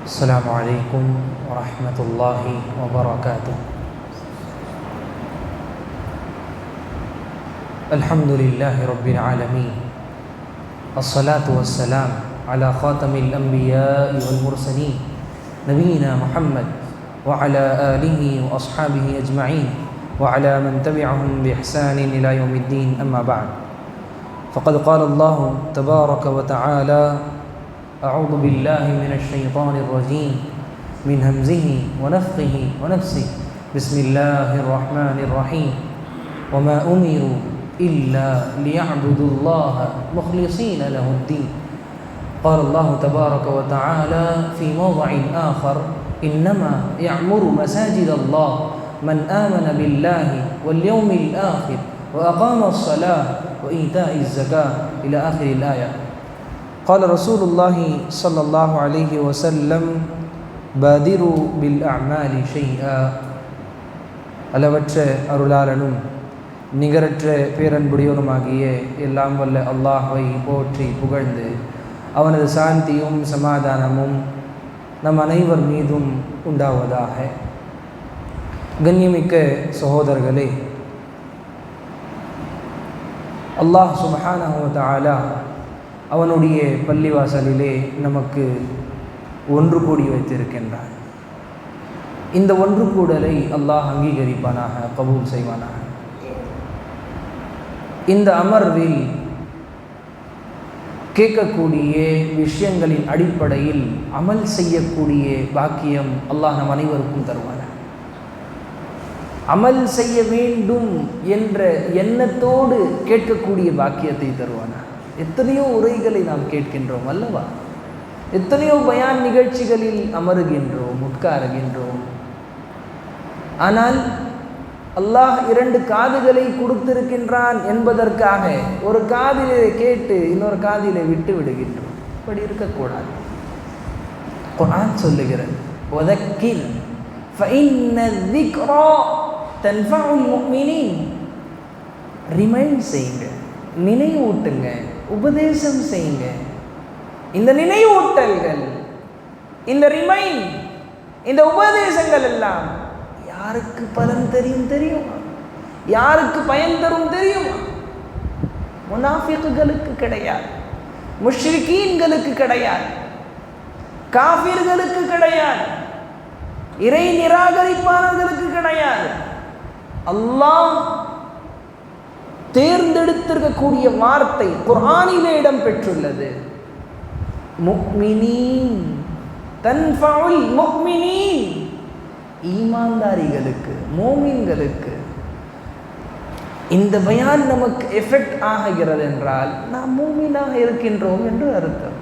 السلام عليكم ورحمة الله وبركاته. الحمد لله رب العالمين، الصلاة والسلام على خاتم الأنبياء والمرسلين نبينا محمد وعلى آله وأصحابه أجمعين وعلى من تبعهم بإحسان إلى يوم الدين. أما بعد، فقد قال الله تبارك وتعالى: أعوذ بالله من الشيطان الرجيم من همزه ونفخه ونفسه. بسم الله الرحمن الرحيم. وما أمروا إلا ليعبدوا الله مخلصين له الدين. قال الله تبارك وتعالى في موضع آخر: إنما يعمر مساجد الله من آمن بالله واليوم الآخر وأقام الصلاة وإيتاء الزكاة إلى آخر الآية. قال رسول الله صلى الله عليه وسلم: بادروا بالأعمال شيئا. அளவற்ற அருளாளனும் நிகரற்ற பேரன்புடையவனுமாகிய எல்லாம் வல்ல அல்லாஹ்வை போற்றி புகழ்ந்து அவனது சாந்தியும் சமாதானமும் நம் அனைவர் மீதும் உண்டாவதாக. கண்ணியமிக்க சகோதரர்களே, அல்லாஹ் சுப்ஹானஹு வ தஆலா அவனுடைய பள்ளிவாசலிலே நமக்கு ஒன்று கூடி வைத்திருக்கின்றான். இந்த ஒன்று கூடலை அல்லாஹ் அங்கீகரிப்பானாக, கபூல் செய்வானாக. இந்த அமர்வில் கேட்கக்கூடிய விஷயங்களின் அடிப்படையில் அமல் செய்யக்கூடிய பாக்கியம் அல்லாஹ் நம் அனைவருக்கும் தருவானாக. அமல் செய்ய வேண்டும் என்ற எண்ணத்தோடு கேட்கக்கூடிய பாக்கியத்தை தருவானாக. எத்தனையோ உரைகளை நாம் கேட்கின்றோம் அல்லவா? எத்தனையோ பயான் நிகழ்ச்சிகளில் அமருகின்றோம், உட்காருகின்றோம். ஆனால் அல்லாஹ் 2 காதுகளை கொடுத்திருக்கின்றான் என்பதற்காக ஒரு காதிலே கேட்டு இன்னொரு காதிலே விட்டு விடுகின்றோம். இப்படி இருக்கக்கூடாது. குர்ஆன் சொல்லுகிறது: வதக்கிர் ஃபஇன்ன ذிக்ரா தன்ஃபஉல் முஃமினீன். ரிமைண்ட் செய்யுங்க, நினைவூட்டுங்க, உபதேசம் செய்யுங்க. இந்த நினைவூட்டல்கள், இந்த ரிமைண்ட், இந்த உபதேசங்கள் எல்லாம் யாருக்கு பலன் தெரியுமா? யாருக்கு பயன் தரும் தெரியுமா? முனாஃபிக்குகளுக்கு கிடையாது, முஷ்ரிக்கீன்களுக்கு கிடையாது, காஃபிர்களுக்கு கிடையாது, இறை நிராகரிப்பாளர்களுக்கு கிடையாது. அல்லாஹ் தேர்ந்தெடுத்திருக்கக்கூடிய வார்த்தை குர்ஆனிலே இடம் பெற்றுள்ளது. முஃமினீன், தன்ஃபஉல் முஃமினீன், ஈமான்தாரிகளுக்கு, மோமின்களுக்கு. இந்த பயான் நமக்கு எஃபெக்ட் ஆகிறது என்றால் நாம் மோமினாக இருக்கின்றோம் என்று அர்த்தம்.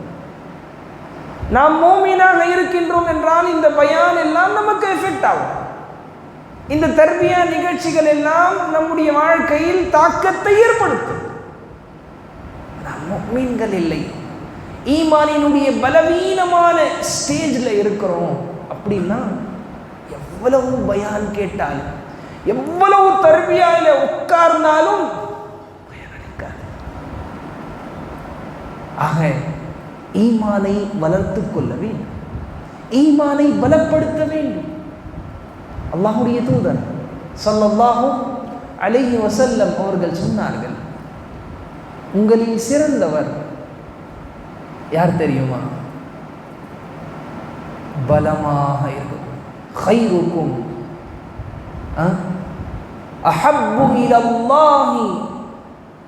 நாம் மோமினாக இருக்கின்றோம் என்றால் இந்த பயான் எல்லாம் நமக்கு எஃபெக்ட் ஆகும். இந்த தர்பியா நிகழ்ச்சிகள் எல்லாம் நம்முடைய வாழ்க்கையில் தாக்கத்தை ஏற்படுத்தும். நாம் முஃமின்கள் இல்லை, ஈமானினுடைய பலவீனமான ஸ்டேஜில் இருக்கிறோம் அப்படின்னா எவ்வளவு பயான் கேட்டாலும், எவ்வளவு தர்பியால உட்கார்ந்தாலும் பயான் அளிக்காது. ஆக ஈமானை வளர்த்து கொள்ள வேண்டும், ஈமானை பலப்படுத்த வேண்டும். அல்லாஹ்வுடைய தூதர் ஸல்லல்லாஹு அலைஹி வஸல்லம் அவர்கள் சொன்னார்கள், உங்களில் சிறந்தவர் யார் தெரியுமா? பலமாக இருக்கும். خيركم أحب إلى الله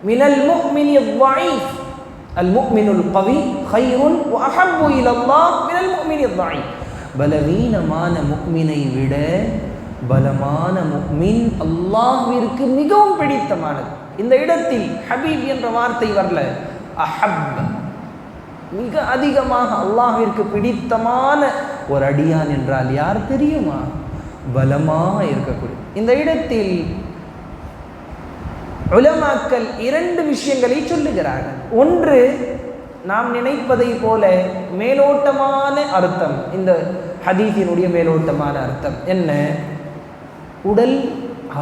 من المؤمن الضعيف. المؤمن القوي خير وأحب إلى الله من المؤمن الضعيف. பலவீனமான முஃமினை விட பலமான முஃமின் அல்லாஹ்விற்கு மிகவும் பிடித்தமானது. இந்த இடத்தில் ஹபீப் என்ற வார்த்தை வரல, அஹப், மிக அதிகமாக அல்லாஹ்விற்கு பிடித்தமான ஒரு அடியான் என்றால் யார் தெரியுமா? பலமாக இருக்கக்கூடிய. இந்த இடத்தில் உலமாக்கள் 2 விஷயங்களை சொல்லுகிறார்கள். ஒன்று, நாம் நினைப்பதை போல மேலோட்டமான அர்த்தம். இந்த ஹதீஸினுடைய மேலோட்டமான அர்த்தம் என்ன? உடல்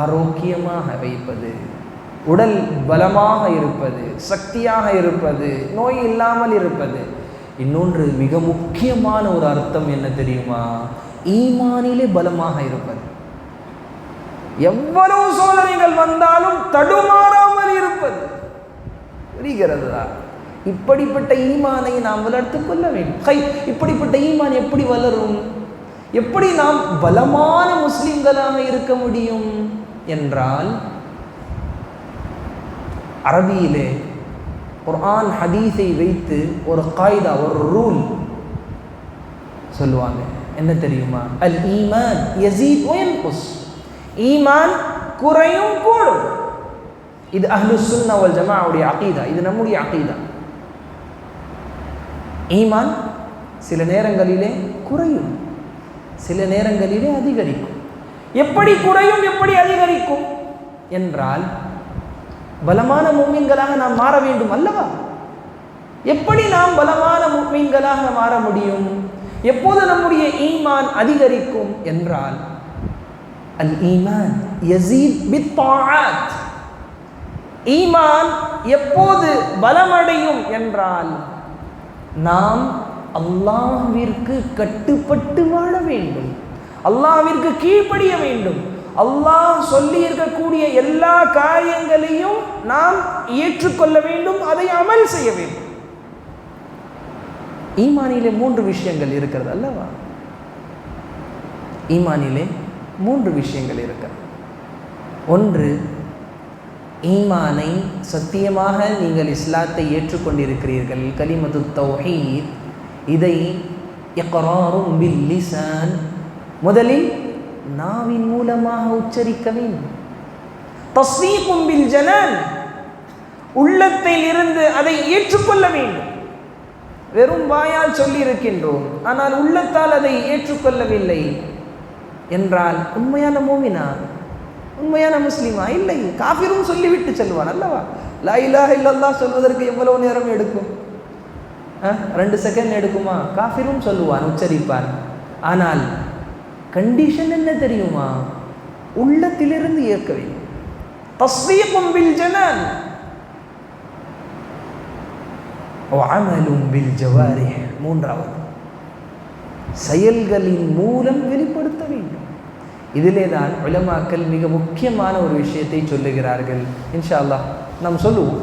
ஆரோக்கியமாக வைப்பது, உடல் பலமாக இருப்பது, சக்தியாக இருப்பது, நோய் இல்லாமல் இருப்பது, இன்னொன்று மிக முக்கியமான ஒரு அர்த்தம் என்ன தெரியுமா? ஈமானிலே பலமாக இருப்பது. எவ்வளவு சோதனைகள் வந்தாலும் தடுமாறாமல் இருப்பது. புரிகிறதா? இப்படிப்பட்ட ஈமானை நாம் வளர்த்துக் கொள்ள வேண்டும். இப்படிப்பட்ட ஈமான் எப்படி வளரும்? எப்படி நாம் பலமான முஸ்லிம்களாக இருக்க முடியும் என்றால், அரபியிலே குர்ஆன் ஹதீஸை வைத்து ஒரு காய்தா, ஒரு ரூல் சொல்லுவாங்க. என்ன தெரியுமா? அல் ஈமான் யஸீத் வ யன்குஸ். ஈமான் குறையும் கூடும். இது அஹ்லுஸ் சுன்னah வல் ஜமாஅவுடைய அகீதா. இது நம்முடைய அகீதா. ஈமான் சில நேரங்களிலே குறையும், சில நேரங்களிலே அதிகரிக்கும். எப்படி குறையும், எப்படி அதிகரிக்கும் என்றால், பலமான முஃமின்களாக நாம் மாற வேண்டும் அல்லவா? எப்படி நாம் பலமான முஃமின்களாக மாற முடியும்? எப்போது நம்முடைய ஈமான் அதிகரிக்கும் என்றால், அல் ஈமான் யஸீத் பித்தாஆத். ஈமான் எப்போது பலமடையும் என்றால், நாம் அல்லாஹ்விற்கு கட்டுப்பட்டு வாழ வேண்டும், அல்லாஹ்விற்கு கீழ்ப்படிய வேண்டும். அல்லாஹ் சொல்லி இருக்கக்கூடிய எல்லா காரியங்களையும் நாம் ஏற்றுக்கொள்ள வேண்டும், அதை அமல் செய்ய வேண்டும். ஈமானிலே 3 விஷயங்கள் இருக்கிறது அல்லவா? ஈமானிலே 3 விஷயங்கள் இருக்கிறது. ஒன்று, ஈமானை சத்தியமாக நீங்கள் இஸ்லாத்தை ஏற்றுக்கொண்டிருக்கிறீர்கள், கலிமத்து தௌஹீத். இதை இக்ராரும் பில் லிசான், முதலில் நாவின் மூலமாக உச்சரிக்க வேண்டும். தஸ்தீகும் பில் ஜனான், உள்ளத்தில் இருந்து அதை ஏற்றுக்கொள்ள வேண்டும். வெறும் வாயால் சொல்லி இருக்கின்றோம், ஆனால் உள்ளத்தால் அதை ஏற்றுக்கொள்ளவில்லை என்றால் உண்மையான மூமினா, உண்மையான முஸ்லிமா? இல்லை. காஃபிரும் சொல்லிவிட்டு செல்வான் அல்லவா? லா இலாஹ இல்லல்லாஹ் சொல்வதற்கு எவ்வளவு நேரம் எடுக்கும்? 2 செகண்ட் எடுக்குமா? காஃபிரும் சொல்லுவான், உச்சரிப்பான். ஆனால் கண்டிஷன் என்ன தெரியுமா? உள்ளத்திலிருந்து ஏற்க வேண்டும். தஸ்தீகும் பில் ஜனான் வ அமலும் பில் ஜவாரிஹ். மூன்றாவது, செயல்களின் மூலம் வெளிப்படுத்த வேண்டும். இதிலே தான் உலமாக்கள் மிக முக்கியமான ஒரு விஷயத்தை சொல்லுகிறார்கள். இன்ஷா அல்லாஹ் நாம் சொல்லுவோம்.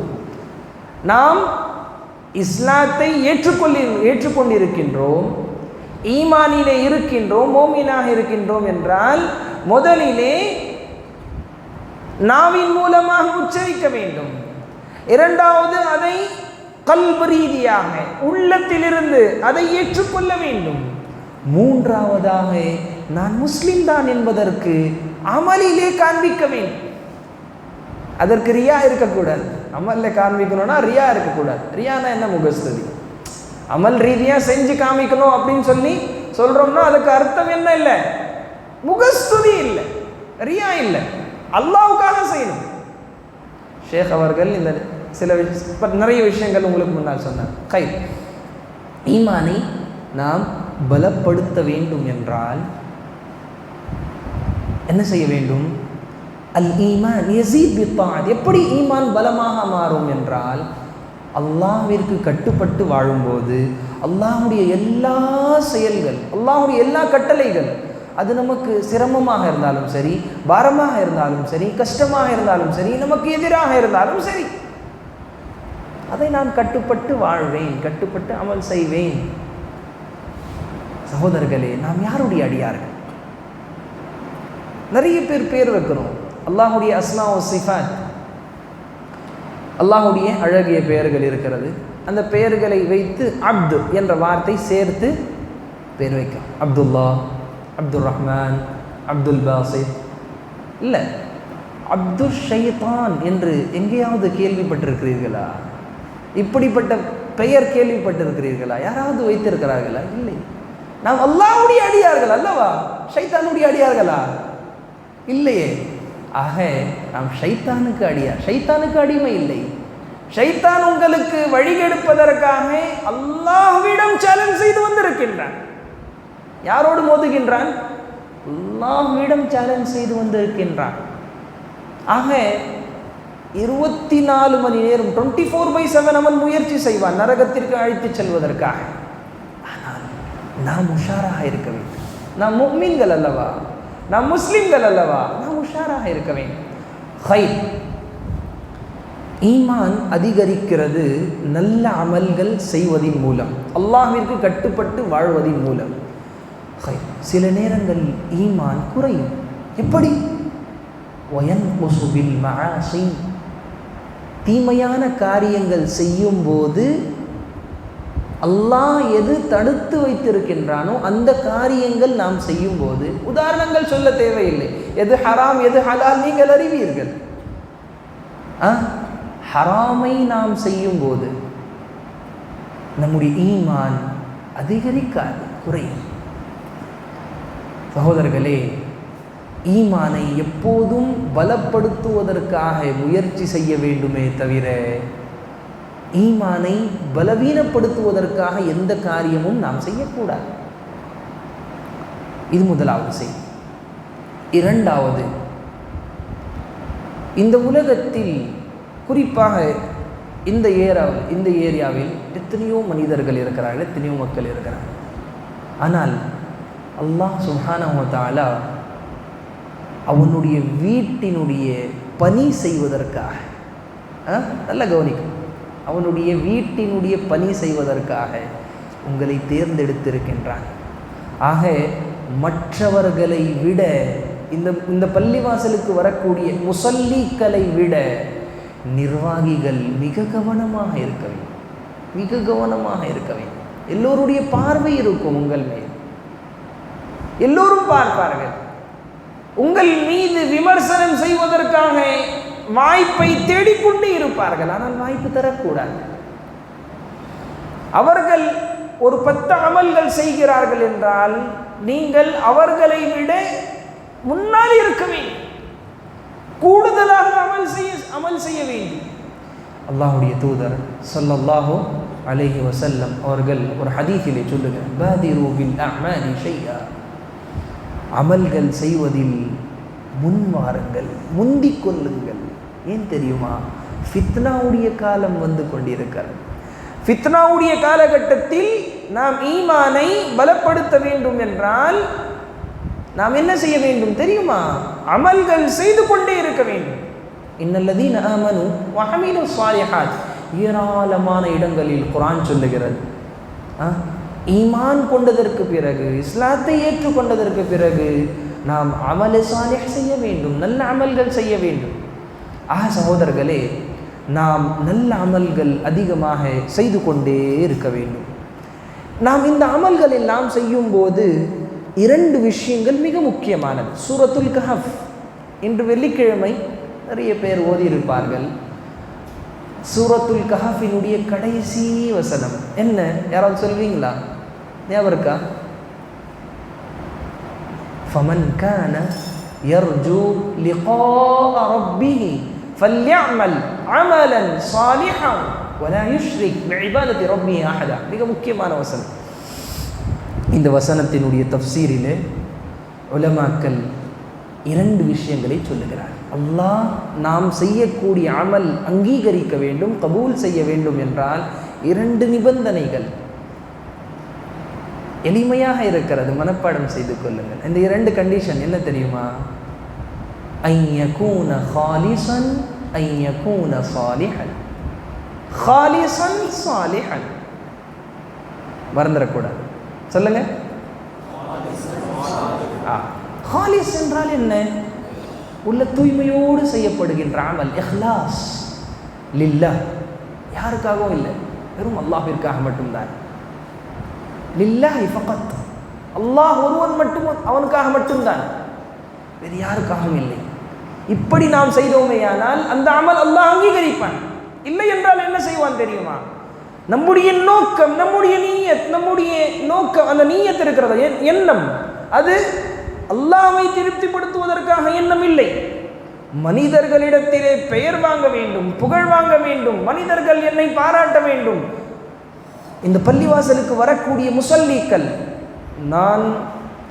நாம் இஸ்லாத்தை ஏற்றுக்கொண்டிருக்கின்றோம், ஈமானிலே இருக்கின்றோம், மோமினாக இருக்கின்றோம் என்றால் முதலிலே நாவின் மூலமாக உச்சரிக்க வேண்டும். இரண்டாவது, அதை கல்பு ரீதியாக உள்ளத்திலிருந்து அதை ஏற்றுக்கொள்ள வேண்டும். மூன்றாவதாக, நான் முஸ்லிம் தான் என்பதற்கு அமலிலே காண்பிக்க வேண்டும். அதற்கு ரியா இருக்கக்கூடாது. அமல்ல காண்பிக்கணும்னா ரியா இருக்கக்கூடாது. ரியானா என்ன? முகஸ்துதி. அமல் ரீதியாக செஞ்சு காமிக்கணும் அப்படின்னு சொல்லி சொல்றோம்னா அதுக்கு அர்த்தம் என்ன? இல்லை, முகஸ்துதி இல்லை, ரியா இல்லை, அல்லாஹ்வுக்காக செய்யணும். ஷேக் அவர்கள் இந்த சில நிறைய விஷயங்கள் உங்களுக்கு முன்னால் சொன்னார். ஈமானை நாம் பலப்படுத்த வேண்டும் என்றால் என்ன செய்ய வேண்டும்? அல் ஈமான் யஸீத் பித்தாஅத். எப்படி ஈமான் பலமாக மாறும் என்றால், அல்லாஹ்விற்கு கட்டுப்பட்டு வாழும்போது அல்லாஹ்வுடைய எல்லா செயல்கள், அல்லாஹ்வுடைய எல்லா கட்டளைகள், அது நமக்கு சிரமமாக இருந்தாலும் சரி, பாரமாக இருந்தாலும் சரி, கஷ்டமாக இருந்தாலும் சரி, நமக்கு எதிராக இருந்தாலும் சரி, அதை நான் கட்டுப்பட்டு வாழ்வேன், கட்டுப்பட்டு அமல் செய்வேன். சகோதரர்களே, நாம் யாருடைய அடியார்கள்? நிறைய பேர் வைக்கிறோம். அல்லாஹுடைய அஸ்மா வ சிஃபாத், அல்லாஹுடைய அழகிய பெயர்கள் இருக்கிறது. அந்த பெயர்களை வைத்து அப்து என்ற வார்த்தை சேர்த்து பேர் வைக்கும். அப்துல்லா, அப்துல் ரஹ்மான், அப்துல் பாசித். இல்லை, அப்துல் ஷைத்தான் என்று எங்கேயாவது கேள்விப்பட்டிருக்கிறீர்களா? இப்படிப்பட்ட பெயர் கேள்விப்பட்டிருக்கிறீர்களா? யாராவது வைத்திருக்கிறார்களா? இல்லை. நாம் அல்லாஹ்வுடைய அடியார்கள் அல்லவா? ஷைத்தானுடைய அடியார்களா? இல்லையே. ஆக நாம் ஷைத்தானுக்கு அடியார், ஷைத்தானுக்கு அடிமை இல்லை. ஷைத்தான் உங்களுக்கு வழிகெடுப்பதற்காக அல்லாஹ்விடம் சேலஞ்ச் செய்து வந்திருக்கின்றான். யாரோடு மோதுகின்றான்? அல்லாஹ்விடம் சேலஞ்ச் செய்து வந்திருக்கின்றான். ஆக 24 மணி நேரம் 24/7 அவன் முயற்சி செய்வான் நரகத்திற்கு அழைத்து செல்வதற்காக. நாம் உஷாராக இருக்க வேண்டும். நாம் முஃமின்கள் அல்லவா, நாம் முஸ்லிம்கள் அல்லவா, நாம் உஷாராக இருக்க வேண்டும். ஹைர், ஈமான் அதிகரிக்கிறது நல்ல அமல்கள் செய்வதின் மூலம், அல்லாஹ்விற்கு கட்டுப்பட்டு வாழ்வதின் மூலம். ஹைர், சில நேரங்கள் ஈமான் குறையும். எப்படி? வயன்குஸு பில் மஆசி, தீமையான காரியங்கள் செய்யும் போது அல்லாஹ் எது தடுத்து வைத்திருக்கின்றானோ அந்த காரியங்கள் நாம் செய்யும் போது, உதாரணங்கள் சொல்ல தேவையில்லை, எது ஹராம் எது ஹலால் நீங்கள் அறிவீர்கள். ஹராமை நாம் செய்யும் போது நம்முடைய ஈமான் அதிகரிக்காது, குறையும். சகோதரர்களே, ஈமானை எப்போதும் பலப்படுத்துவதற்காக முயற்சி செய்ய வேண்டுமே தவிர ஈமானை பலவீனப்படுத்துவதற்காக எந்த காரியமும் நாம் செய்யக்கூடாது. இது முதலாவது செய்தி. இரண்டாவது, இந்த உலகத்தில் குறிப்பாக இந்த ஏரியாவில் எத்தனையோ மனிதர்கள் இருக்கிறார்கள், எத்தனையோ மக்கள் இருக்கிறார்கள். ஆனால் அல்லாஹ் சுப்ஹானஹு வ தஆலா அவனுடைய வீட்டினுடைய பணி செய்வதற்காக, நல்ல கவனிக்கும், அவனுடைய வீட்டினுடைய பணி செய்வதற்காக உங்களை தேர்ந்தெடுத்திருக்கின்றான். ஆக மற்றவர்களை விட இந்த பள்ளிவாசலுக்கு வரக்கூடிய முசல்லிக்களை விட நிர்வாகிகள் மிக கவனமாக இருக்க வேண்டும், மிக கவனமாக இருக்க வேண்டும். எல்லோருடைய பார்வை இருக்கும் உங்கள் மேல், எல்லோரும் பார்ப்பார்கள். உங்கள் மீது விமர்சனம் செய்வதற்காக வாய்ப்பை தேடிக்கொண்டே இருப்பார்கள், ஆனால் வாய்ப்பு தரக்கூடாது. அவர்கள் ஒரு 10 அமல்கள் செய்கிறார்கள் என்றால் நீங்கள் அவர்களை விட முன்னால் இருக்க வேண்டும், கூடுதலாக அமல் செய்ய வேண்டும். அல்லாஹ்வுடைய தூதர் ஸல்லல்லாஹு அலைஹி வஸல்லம் அவர்கள் ஒரு ஹதீஸிலே சொல்லுகிறார், பாதிரு பில் அஅமாலி ஷைஆ, அமல்கள் செய்வதில் முன்வாருங்கள், முந்திக் கொள்ளுங்கள். ஏன் தெரியுமா? ஃபித்னாவுடைய காலம் வந்து கொண்டிருக்கிறது. ஃபித்னாவுடைய காலகட்டத்தில் நாம் ஈமானை பலப்படுத்த வேண்டும் என்றால் நாம் என்ன செய்ய வேண்டும் தெரியுமா? அமல்கள் செய்து கொண்டே இருக்க வேண்டும். இன்னல்லதீன ஆமனு வ அமிலு ஸாலிஹாத், ஏராளமான இடங்களில் குர்ஆன் சொல்லுகிறது, ஈமான் கொண்டதற்கு பிறகு, இஸ்லாத்தை ஏற்றுக்கொண்டதற்கு பிறகு நாம் அமலே சாலிஹ் செய்ய வேண்டும், நல்ல அமல்கள் செய்ய வேண்டும். சகோதரர்களே, நாம் நல்ல அமல்கள் அதிகமாக செய்து கொண்டே இருக்க வேண்டும். நாம் இந்த அமல்கள் எல்லாம் செய்யும் போது 2 விஷயங்கள் மிக முக்கியமானது. சூரத்துல் கஹஃப் இன்று வெள்ளிக்கிழமை நிறைய பேர் ஓதியிருப்பார்கள். சூரத்துல் கஹஃபினுடைய கடைசி வசனம் என்ன? யாராவது சொல்வீங்களா? ஞாபகம் இருக்கா? ஃபமன் கான யர்ஜு லிகாஅ ரப்பிஹி ஃபல்யஅமல் அமலன் சாலிஹன் வலா யுஷ்ரிக் பிஇபாதத்தி ரப்பிஹி அஹதா. மிக முக்கியமான வசனம். இந்த வசனத்தினுடைய தஃப்சீரிலே உலமாக்கள் 2 விஷயங்களை சொல்லுகிறார். அல்லாஹ் நாம் செய்யக்கூடிய அமல் அங்கீகரிக்க வேண்டும், கபூல் செய்ய வேண்டும் என்றால் 2 நிபந்தனைகள் எளிமையாக இருக்கிறது, மனப்பாடம் செய்து கொள்ளுங்கள். இந்த 2 கண்டிஷன் என்ன தெரியுமா? ஐயகூன ஹாலிசன் ஐயகூன சாலிஹன். ஹாலிசன் சாலிஹன் மறந்துடக்கூடாது. சொல்லுங்க. ஹாலிஸ் என்றால் என்ன? உள்ள தூய்மையோடு செய்யப்படுகின்ற அமல், இஹ்லாஸ் லில்லாஹ், யாருக்காகவும் இல்லை, வெறும் அல்லாஹ்விற்காக மட்டும்தான். லில்லாஹி ஃபகத், அல்லாஹ் ஒருவன் மட்டும், அவனுக்காக மட்டும்தான், வேறு யாருக்காகவும் இல்லை. இப்படி நாம் செய்தோமேயானால் அந்த அமல் அல்லாஹ் அங்கீகரிப்பான். இல்லை என்றால் என்ன செய்வான் தெரியுமா? நம்முடைய நோக்கம், நம்முடைய நீயத், நம்முடைய நோக்கம், அந்த நீயத் இருக்கிறது, எண்ணம், அது அல்லாஹ்வை திருப்திப்படுத்துவதற்காக எண்ணம் இல்லை. மனிதர்களிடத்திலே பெயர் வாங்க வேண்டும், புகழ் வாங்க வேண்டும், மனிதர்கள் என்னை பாராட்ட வேண்டும். இந்த பள்ளிவாசலுக்கு வரக்கூடிய முசல்லீக்கள், நான்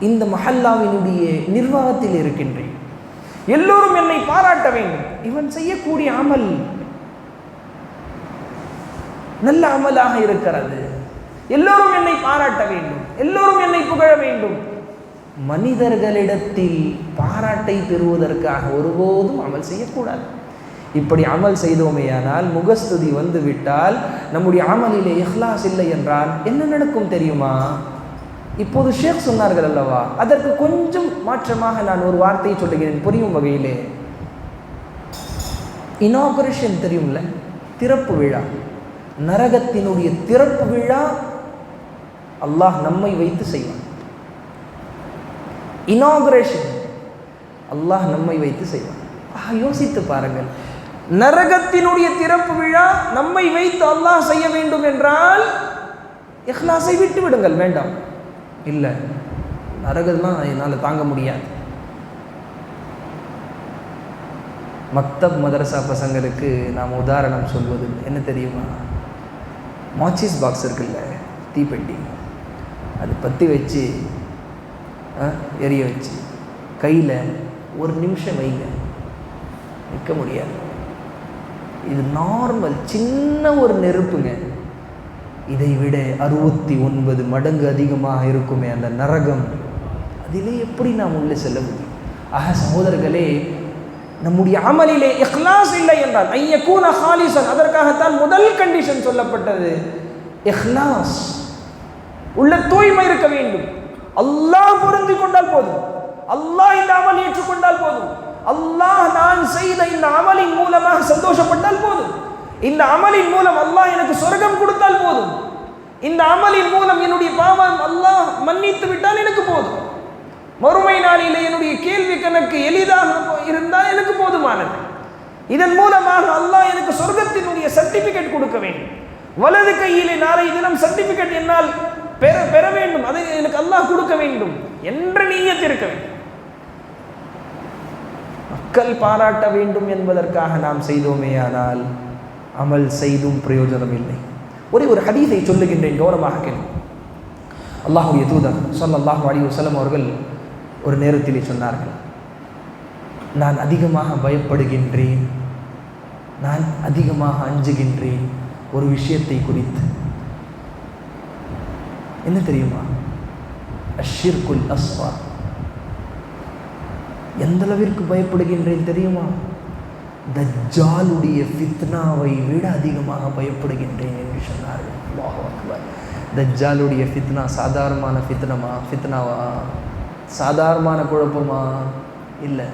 இந்த மஹல்லாவினுடைய நிர்வாகத்தில் இருக்கின்றேன், எல்லோரும் என்னை பாராட்ட வேண்டும். இவன் செய்யக்கூடிய அமல் நல்ல அமலாக இருக்கிறது, எல்லோரும் என்னை பாராட்ட வேண்டும். எல்லோரும் என்னை புகழ வேண்டும். மனிதர்களிடத்தில் பாராட்டை பெறுவதற்காக ஒருபோதும் அமல் செய்யக்கூடாது. இப்படி அமல் செய்தோமேயானால், முகஸ்துதி வந்து விட்டால், நம்முடைய அமலிலே இஹ்லாஸ் இல்லை என்றால் என்ன நடக்கும் தெரியுமா? இப்போது ஷேக் சொன்னார்கள் அல்லவா, அதற்கு கொஞ்சம் மாற்றமாக நான் ஒரு வார்த்தையை சொல்லுகிறேன் புரியும் வகையிலே. இனாகுரேஷன் தெரியும்ல, திறப்பு விழா, நரகத்தினுடைய திறப்பு விழா அல்லாஹ் நம்மை வைத்து செய்வான். இனாகுரேஷன் அல்லாஹ் நம்மை வைத்து செய்வான். யோசித்து பாருங்கள், நரகத்தினுடைய திறப்பு விழா நம்மை வைத்து அல்லாஹ் செய்ய வேண்டும் என்றால் இஹ்லாஸை விட்டு விடுங்கள், வேண்டாம். இல்லை, நரகம்லாம் என்னால் தாங்க முடியாது. மக்தப் மதரசா பசங்களுக்கு நாம் உதாரணம் சொல்வது என்ன தெரியுமா? மாச்சிஸ் பாக்ஸ் இருக்குல்ல, தீப்பெட்டி, அது பற்றி வச்சு எரிய வச்சு கையில் ஒரு நிமிஷம் வைங்க, நிற்க முடியாது. இது நார்மல் சின்ன ஒரு நெருப்புங்க. இதை விட 69 மடங்கு அதிகமாக இருக்குமே அந்த நரகம். அதிலே எப்படி நாம் உள்ளே செல்ல முடியும்? ஆக சகோதரர்களே, நம்முடைய அமலிலே இஹ்லாஸ் இல்லை என்றால் ஐயக்கூன ஹாலிசன், அதற்காகத்தான் முதல் கண்டிஷன் சொல்லப்பட்டது. இஹ்லாஸ், உள்ள தூய்மை இருக்க வேண்டும். அல்லாஹ் பொருந்தி கொண்டால் போதும், அல்லாஹ் இந்த அமல் ஏற்றுக்கொண்டால் போதும், அல்லாஹ் நான் செய்த இந்த அமலின் மூலமாக சந்தோஷப்பட்டால் போதும், இந்த அமலின் மூலம் அல்லாஹ் எனக்கு சொர்க்கம் கொடுத்தால் போதும், இந்த அமலின் மூலம் என்னுடைய பாவம் அல்லாஹ் மன்னித்து விட்டால் எனக்கு போதும், மறுமை நாளிலே என்னுடைய கேள்வி கணக்கு எளிதாக இருந்தால் எனக்கு போதுமானது, இதன் மூலமாக அல்லாஹ் எனக்கு சொர்க்கத்தினுடைய சர்டிபிகேட் கொடுக்க வேண்டும், வலது கையிலே நாளை தினம் சர்டிபிகேட் என்னால் பெற வேண்டும், அதை எனக்கு அல்லாஹ் கொடுக்க வேண்டும் என்ற நீயத் இருக்க வேண்டும். மக்கள் பாராட்ட வேண்டும் என்பதற்காக நாம் செய்தோமேயானால் அமல் செய்தும் பிரயோஜனம் இல்லை. ஒரு ஹதீஸை சொல்லுகின்றேன், கவனமாக கேள்வி. அல்லாஹ்வுடைய தூதர் ஸல்லல்லாஹு அலைஹி வஸல்லம் அவர்கள் ஒரு நேரத்திலே சொன்னார்கள், நான் அதிகமாக பயப்படுகின்றேன், நான் அதிகமாக அஞ்சுகின்றேன் ஒரு விஷயத்தை குறித்து. என்ன தெரியுமா? அஷ்ஷிர்குல் அஸ்வர். எந்த அளவிற்கு பயப்படுகின்றேன் தெரியுமா? தஜ்ஜாலுடைய ஃபித்னாவை விட அதிகமாக பயப்படுகின்றேன் என்று சொன்னார்கள். அல்லாஹு அக்பர். தஜ்ஜாலுடைய ஃபித்னா சாதாரணமான ஃபித்னாவா? சாதாரணமான குழப்பமா? இல்லை.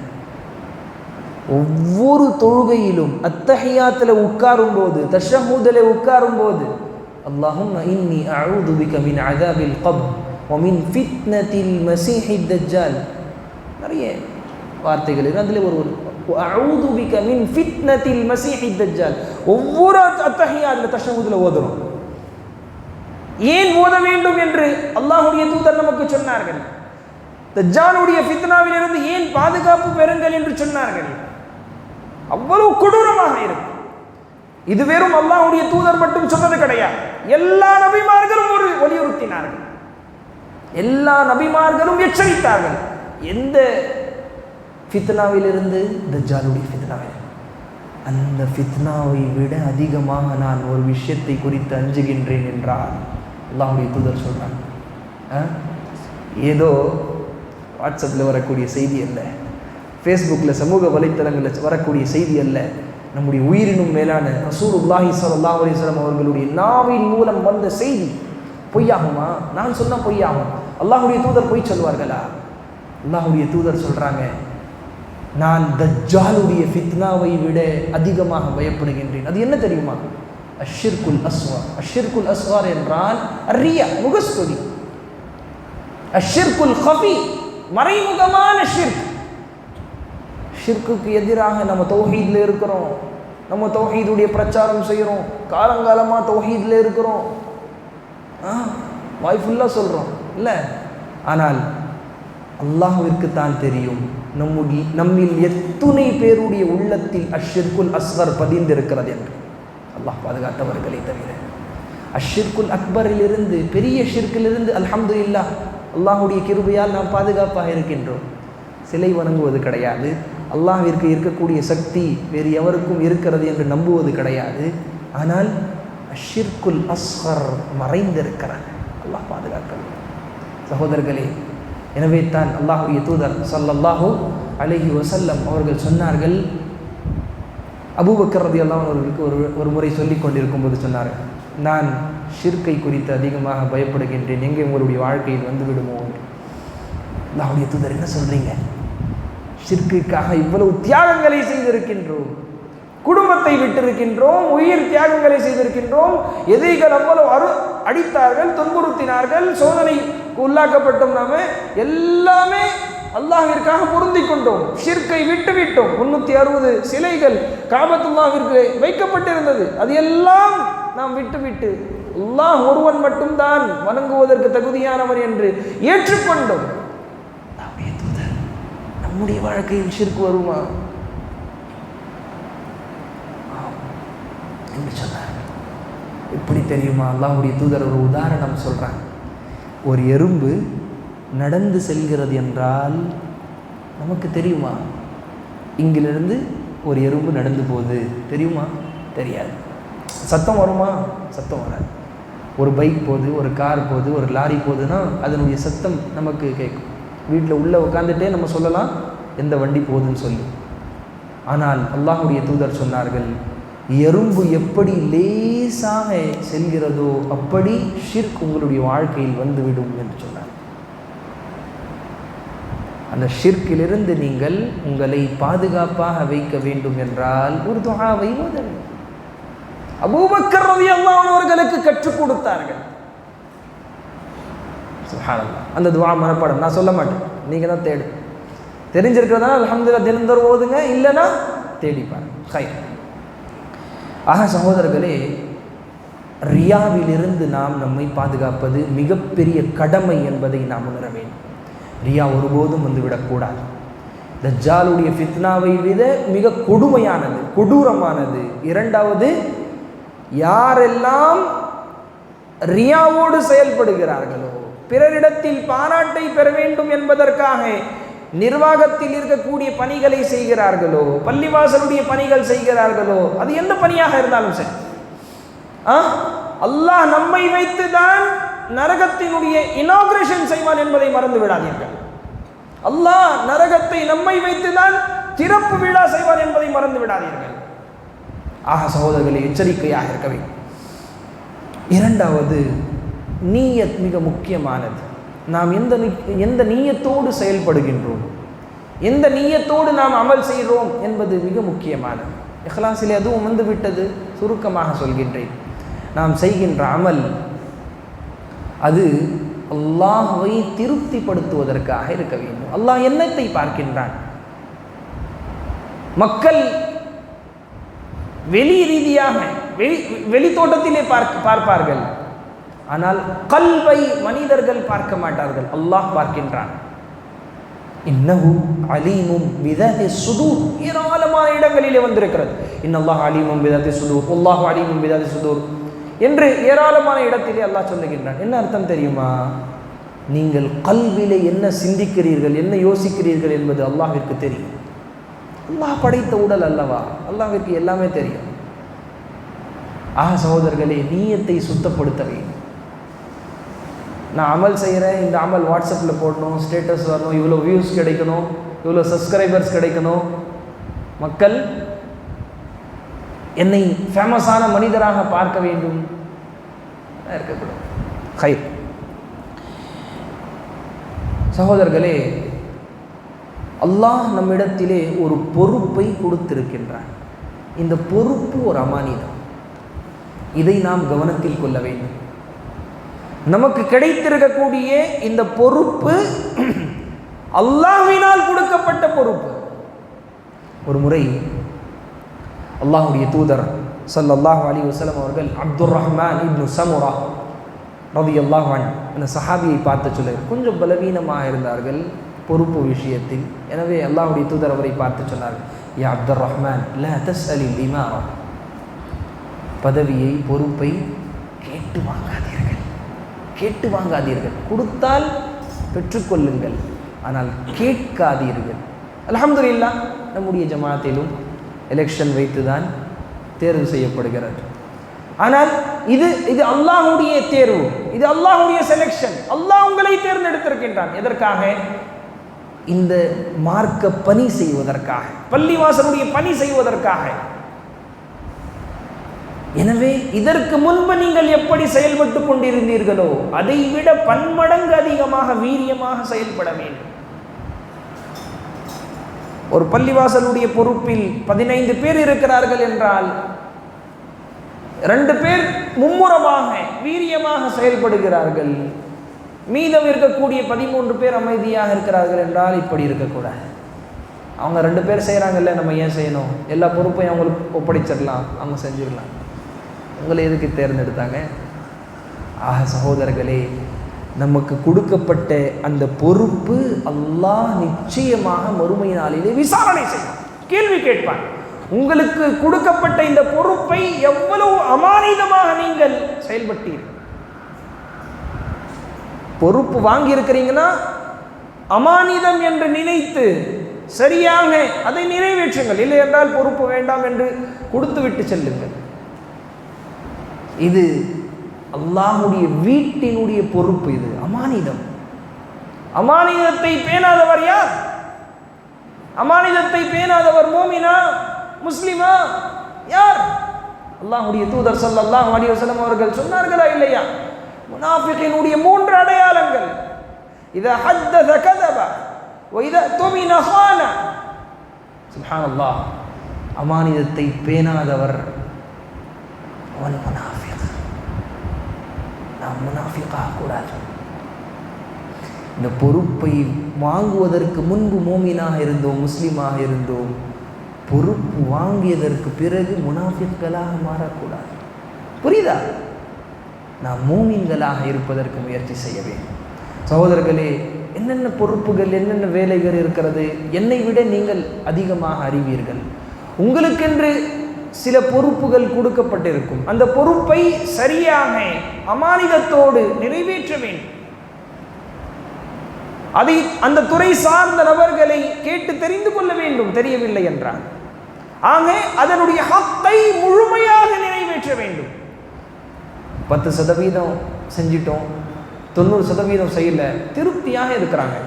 ஒவ்வொரு தொழுகையிலும் அத்தஹியாத்தில் உட்காரும்போது, தஷஹூதில் உட்காரும்போது, அல்லாஹும்ம இன்னி அஊது பிக மின் அஸாபில் கப்ர் வ மின் ஃபித்னத்தில் மஸீஹித் தஜ்ஜால், நிறைய வார்த்தைகள் இருக்கு. அதில் ஒரு அஊது பிக மின் ஃபித்னத்தில் மஸீஹித் தஜ்ஜால் ஒவ்வொரு அத்தஹியாத்தில் தஷஹூதில் ஓதுறோம். ஏன் ஓத வேண்டும் என்று அல்லாஹ்வுடைய தூதர் நமக்கு சொன்னார்கள். தஜ்ஜாலுடைய ஃபித்னாவிலிருந்து ஏன் பாதுகாப்பு பெறுங்கள் என்று சொன்னார்கள். அவ்வளவு கொடூரமாக இருக்கும். இது வெறும் அல்லாஹ்வுடைய தூதர் மட்டும் சொன்னது கிடையாது, எல்லா நபிமார்களும் வலியுறுத்தினார்கள், எல்லா நபிமார்களும் எச்சரித்தார்கள். எந்த ஃபித்னாவிலிருந்து? தஜ்ஜாலுடைய ஃபித்னாவில். அந்த ஃபித்னாவை விட அதிகமாக நான் ஒரு விஷயத்தை குறித்து அஞ்சுகின்றேன் என்றால் அல்லாஹ்வுடைய தூதர் சொல்றாங்க. ஏதோ வாட்ஸ்அப்பில் வரக்கூடிய செய்தி அல்ல, ஃபேஸ்புக்கில் சமூக வலைத்தளங்களில் வரக்கூடிய செய்தி அல்ல, நம்முடைய உயிரினும் மேலான ரசூலுல்லாஹி ஸல்லல்லாஹு அலைஹி வஸல்லம் அவர்களுடைய நாவின் மூலம் வந்த செய்தி. பொய்யாகுமா? நான் சொன்னால் பொய்யாகும். அல்லாஹ்வுடைய தூதர் பொய் சொல்வார்களா? அல்லாஹ்வுடைய தூதர் சொல்கிறாங்க, நான் தஜ்ஜாலுடைய ஃபித்னாவை விட அதிகமாக பயப்படுகின்றேன். அது என்ன தெரியுமா? அஷ்ஷிர்குல் அஸ்வார். அஷ்ஷிர்குல் அஸ்வார் என்றால் அர்ரியா, முகஸ்துதி. அஷ்ஷிர்குல் கஃபி, மறைமுகமான ஷிர்க். ஷிர்க்குக்கு எதிராக நம்ம தௌஹீதில் இருக்கிறோம், நம்ம தௌஹீதுடைய பிரச்சாரம் செய்கிறோம், காலங்காலமாக தௌஹீதில் இருக்கிறோம், வாய் சொல்கிறோம் இல்லை. ஆனால் அல்லாஹ்விற்கு தான் தெரியும் நம்மில் எத்துணை பேருடைய உள்ளத்தில் அஷ்ஷிர்குல் அஸ்கர் பதிந்திருக்கிறது என்று. அல்லாஹ் பாதுகாத்தவர்களை தவிர அஷ்ஷிர்குல் அக்பரிலிருந்து, பெரிய ஷிர்க்கிலிருந்து அல்ஹம்துலில்லாஹ் அல்லாஹ்வுடைய கிருபையால் நாம் பாதுகாப்பாக இருக்கின்றோம். சிலை வணங்குவது கிடையாது, அல்லாஹ்விற்கு இருக்கக்கூடிய சக்தி வேறு எவருக்கும் இருக்கிறது என்று நம்புவது கிடையாது. ஆனால் அஷ்ஷிர்குல் அஸ்கர் மறைந்திருக்கிறார். அல்லாஹ் பாதுகாக்கணும். சகோதரர்களே, எனவே தான் அல்லாஹ்வுடைய தூதர் ஸல்லல்லாஹு அலைஹி வஸல்லம் அவர்கள் சொன்னார்கள், அபூபக்கர் ரலியல்லாஹு அன்ஹு அவர்களுக்கு ஒரு முறை சொல்லிக் கொண்டிருக்கும் போது சொன்னார்கள், நான் ஷிர்கை குறித்து அதிகமாக பயப்படுகின்றேன், எங்கே உங்களுடைய வாழ்க்கையில் வந்து விடுமோ. அல்லாஹ்வுடைய தூதர், என்ன சொல்றீங்க? ஷிர்க்குக்காக இவ்வளவு தியாகங்களை செய்திருக்கின்றோம், குடும்பத்தை விட்டிருக்கின்றோம், உயிர் தியாகங்களை செய்திருக்கின்றோம், எதிரிகள் அவ்வளவு அடித்தார்கள், துன்புறுத்தினார்கள், சோதனைக்கு உள்ளாக்கப்பட்டோம், நாம எல்லாமே அல்லாஹ்விற்காக பொருந்தி கொண்டோம், ஷிர்கை விட்டுவிட்டோம். 360 சிலைகள் காபத்துல்லாஹ்விற்கு வைக்கப்பட்டிருந்தது, அது எல்லாம் நாம் விட்டுவிட்டு அல்லாஹ் ஒருவன் மட்டும்தான் வணங்குவதற்கு தகுதியானவன் என்று ஏற்றுக்கொண்டோம். நம்முடைய வாழ்க்கையில் ஷிர்க் வருமா என்று சொன்னார்கள். எப்படி தெரியுமா? அல்லாஹ்வுடைய தூதர் ஒரு உதாரணம் சொல்றாங்க. ஒரு எறும்பு நடந்து செல்கிறது என்றால் நமக்கு தெரியுமா? இங்கிலிருந்து ஒரு எறும்பு நடந்து போகுது, தெரியுமா? தெரியாது. சத்தம் வருமா? சத்தம் வராது. ஒரு பைக் போகுது, ஒரு கார் போகுது, ஒரு லாரி போகுதுன்னா அதனுடைய சத்தம் நமக்கு கேட்கும். வீட்டில் உள்ளே உட்காந்துட்டே நம்ம சொல்லலாம் எந்த வண்டி போகுதுன்னு சொல்லி. ஆனால் அல்லாஹ்வுடைய தூதர் சொன்னார்கள், எறும்பு எப்படி லேசாக செல்கிறதோ அப்படி ஷிர்க் உங்களுடைய வாழ்க்கையில் வந்துவிடும் என்று சொன்னார். அந்த ஷிர்க்கிலிருந்து நீங்கள் உங்களை பாதுகாப்பாக வைக்க வேண்டும் என்றால் ஒரு துஆவை ஓத வேண்டும். அபூபக்கர் ரலியல்லாஹு அன்ஹு அவர்களுக்கு கற்றுக் கொடுத்தார்கள். சுப்ஹானல்லாஹ். அந்த துஆ மனப்பாடம் நான் சொல்ல மாட்டேன், நீங்கள் தான் தேடு. தெரிஞ்சிருக்கிறதா அல்ஹம்துலில்லாஹ் தினந்தோறும் ஓதுங்க, இல்லைன்னா தேடி பாருங்க. ஹைர். ஆக சகோதரர்களே, ரியாவிலிருந்து நாம் நம்மை பாதுகாப்பது மிகப்பெரிய கடமை என்பதை நாம் உணர வேண்டும். ரியா ஒருபோதும் வந்துவிடக்கூடாது. தஜ்ஜாலுடைய ஃபித்னாவை விட மிக கொடுமையானது, கொடூரமானது. இரண்டாவது, யாரெல்லாம் ரியாவோடு செயல்படுகிறார்களோ, பிறரிடத்தில் பாராட்டை பெற வேண்டும் என்பதற்காக நிர்வாகத்தில் இருக்கக்கூடிய பணிகளை செய்கிறார்களோ, பள்ளிவாசலுடைய பணிகள் செய்கிறார்களோ, அது எந்த பணியாக இருந்தாலும் சரி, அல்லாஹ் நம்மை வைத்துதான் நரகத்தினுடைய இனாகிரேஷன் செய்வான் என்பதை மறந்து விடாதீர்கள். அல்லாஹ் நரகத்தை நம்மை வைத்துதான் திறப்பு விழா செய்வான் என்பதை மறந்து விடாதீர்கள். ஆக சகோதரர்களை, எச்சரிக்கையாக இருக்க வேண்டும். இரண்டாவது, நீயத் மிக முக்கியமானது. நாம் எந்த நீயத்தோடு செயல்படுகின்றோம், எந்த நீயத்தோடு நாம் அமல் செய்கிறோம் என்பது மிக முக்கியமானது. இஹ்லாஸிலே அதுவும் வந்து விட்டது. சுருக்கமாக சொல்கின்றேன், நாம் செய்கின்ற அமல் அது அல்லாஹ்வை திருப்திப்படுத்துவதற்காக இருக்க வேண்டும். அல்லாஹ் என்னத்தை பார்க்கின்றான்? மக்கள் வெளி ரீதியாக வெளி தோட்டத்திலே பார்ப்பார்கள், ஆனால் கல்வை மனிதர்கள் பார்க்க மாட்டார்கள். அல்லாஹ் பார்க்கின்றான். இன்னஹு அலீமும் பிதாத்தி சுதூர். ஏராளமான இடங்களிலே வந்திருக்கிறது, இன்னல்லாஹ் அலீமும் பிதாத்தி சுதூர், அல்லாஹ் அலீமும் பிதாத்தி சுதூர் என்று ஏராளமான இடத்திலே அல்லாஹ் சொல்லுகின்றான். என்ன அர்த்தம் தெரியுமா? நீங்கள் கல்விலே என்ன சிந்திக்கிறீர்கள், என்ன யோசிக்கிறீர்கள் என்பது அல்லாஹ்விற்கு தெரியும். அல்லாஹ் படைத்த உடல் அல்லவா, அல்லாஹ்விற்கு எல்லாமே தெரியும். ஆக சகோதரர்களே, நீயத்தை சுத்தப்படுத்த வேண்டும். நான் அமல் செய்கிறேன், இந்த அமல் வாட்ஸ்அப்பில் போடணும், ஸ்டேட்டஸ் வரணும், இவ்வளோ வியூஸ் கிடைக்கணும், இவ்வளோ சப்ஸ்கிரைபர்ஸ் கிடைக்கணும், மக்கள் என்னை ஃபேமஸான மனிதராக பார்க்க வேண்டும் இருக்கக்கூடாது. ஹைர். சகோதரர்களே, அல்லாஹ் நம்மிடத்திலே ஒரு பொறுப்பை கொடுத்திருக்கின்றான். இந்த பொறுப்பு ஒரு அமானிதம். இதை நாம் கவனத்தில் கொள்ள வேண்டும். நமக்கு கிடைத்திருக்கக்கூடிய இந்த பொறுப்பு அல்லாஹ்வினால் கொடுக்கப்பட்ட பொறுப்பு. ஒரு முறை அல்லாஹ்வுடைய தூதர் ஸல்லல்லாஹு அலைஹி வஸல்லம் அவர்கள் அப்துர் ரஹ்மான் இப்னு சமுரா ரலியல்லாஹு அன்ஹு அந்த சஹாபியை பார்த்து சொல்ல, கொஞ்சம் பலவீனமாக இருந்தார்கள் பொறுப்பு விஷயத்தில். எனவே அல்லாஹ்வுடைய தூதர் அவரை பார்த்து சொன்னார்கள், யா அப்துர் ரஹ்மான் லா தஸ்அலில் இமாரா, பதவியை பொறுப்பை கேட்டு வாங்காதீர்கள், கேட்டு வாங்காதீர்கள். கொடுத்தால் பெற்றுக்கொள்ளுங்கள், ஆனால் கேட்காதீர்கள். அல்ஹம்துலில்லாஹ், நம்முடைய ஜமாத்திலும் எலெக்ஷன் வைத்து தான் தேர்வு செய்யப்படுகிறது. ஆனால் இது அல்லாஹ்வுடைய தேர்வு, இது அல்லாஹ்வுடைய செலக்ஷன். அல்லாஹ் உங்களை தேர்ந்தெடுத்திருக்கின்றான். எதற்காக? இந்த மார்க்க பணி செய்வதற்காக, பள்ளிவாசலுடைய பணி செய்வதற்காக. எனவே இதற்கு முன்பு நீங்கள் எப்படி செயல்பட்டு கொண்டிருந்தீர்களோ அதை விட பன்மடங்கு அதிகமாக வீரியமாக செயல்பட வேண்டும். ஒரு பள்ளிவாசலுடைய பொறுப்பில் 15 பேர் இருக்கிறார்கள் என்றால் 2 பேர் மும்முரமாக வீரியமாக செயல்படுகிறார்கள், மீதம் இருக்கக்கூடிய 13 பேர் அமைதியாக இருக்கிறார்கள் என்றால் இப்படி இருக்கக்கூடாது. அவங்க 2 பேர் செய்கிறாங்கல்ல, நம்ம ஏன் செய்யணும்? எல்லா பொறுப்பையும் அவங்களுக்கு ஒப்படைச்சிடலாம், அவங்க செஞ்சிடலாம். உங்களை எதுக்கு தேர்ந்தெடுத்தாங்க? ஆக சகோதரர்களே, நமக்கு கொடுக்கப்பட்ட அந்த பொறுப்பு அல்லாஹ் நிச்சயமாக மறுமை நாளிலே விசாரணை செய்வான், கேள்வி கேட்பான். உங்களுக்கு கொடுக்கப்பட்ட இந்த பொறுப்பை எவ்வளவு அமானிதமாக நீங்கள் செயல்பட்டீர்கள். பொறுப்பு வாங்கி இருக்கிறீங்கன்னா அமானிதம் என்று நினைத்து சரியாக அதை நிறைவேற்றுங்கள். இல்லை என்றால் பொறுப்பு வேண்டாம் என்று கொடுத்து விட்டு செல்லுங்கள். இது அல்லாஹ்வுடைய வீட்டினுடைய பொறுப்பு. இது அமானிதம். அமானிதத்தை பேணாதவர் யார்? அமானிதத்தை பேணாதவர் மோமினா, முஸ்லிமா, யார்? அல்லாஹ்வுடைய தூதர் ஸல்லல்லாஹு அலைஹி வஸல்லம் அவர்கள் சொன்னார்களா இல்லையா? முனாஃபிகினுடைய 3 அடையாளங்கள். இதா ஹத்தஸ கதப வ இதா துமின ஹான. சுப்ஹானல்லாஹ். அமானிதத்தை பேணாதவர் அவன் முனாஃபிக். நாம் முனாஃபிகாக கூடாது. இந்த பொறுப்பை வாங்குவதற்கு முன்பு மோமினாக இருந்தோம், முஸ்லீமாக இருந்தோம். பொறுப்பு வாங்கியதற்கு பிறகு முனாஃபிக்களாக மாறக்கூடாது. புரியுதா? நாம் மூமின்களாக இருப்பதற்கு முயற்சி செய்ய வேண்டும். சகோதரர்களே, என்னென்ன பொறுப்புகள், என்னென்ன வேலைகள் இருக்கிறது, என்னை விட நீங்கள் அதிகமாக அறிவீர்கள். உங்களுக்கென்று சில பொறுப்புகள் கொடுக்கப்பட்டிருக்கும். அந்த பொறுப்பை சரியாக அமானிதத்தோடு நிறைவேற்ற வேண்டும். அதை அந்த துறை சார்ந்த நபர்களை கேட்டு தெரிந்து கொள்ள வேண்டும், தெரியவில்லை என்றால். ஆக அதனுடைய ஹக்கை முழுமையாக நிறைவேற்ற வேண்டும். 10% செஞ்சிட்டோம், 90% செய்யல, திருப்தியாக இருக்கிறாங்க.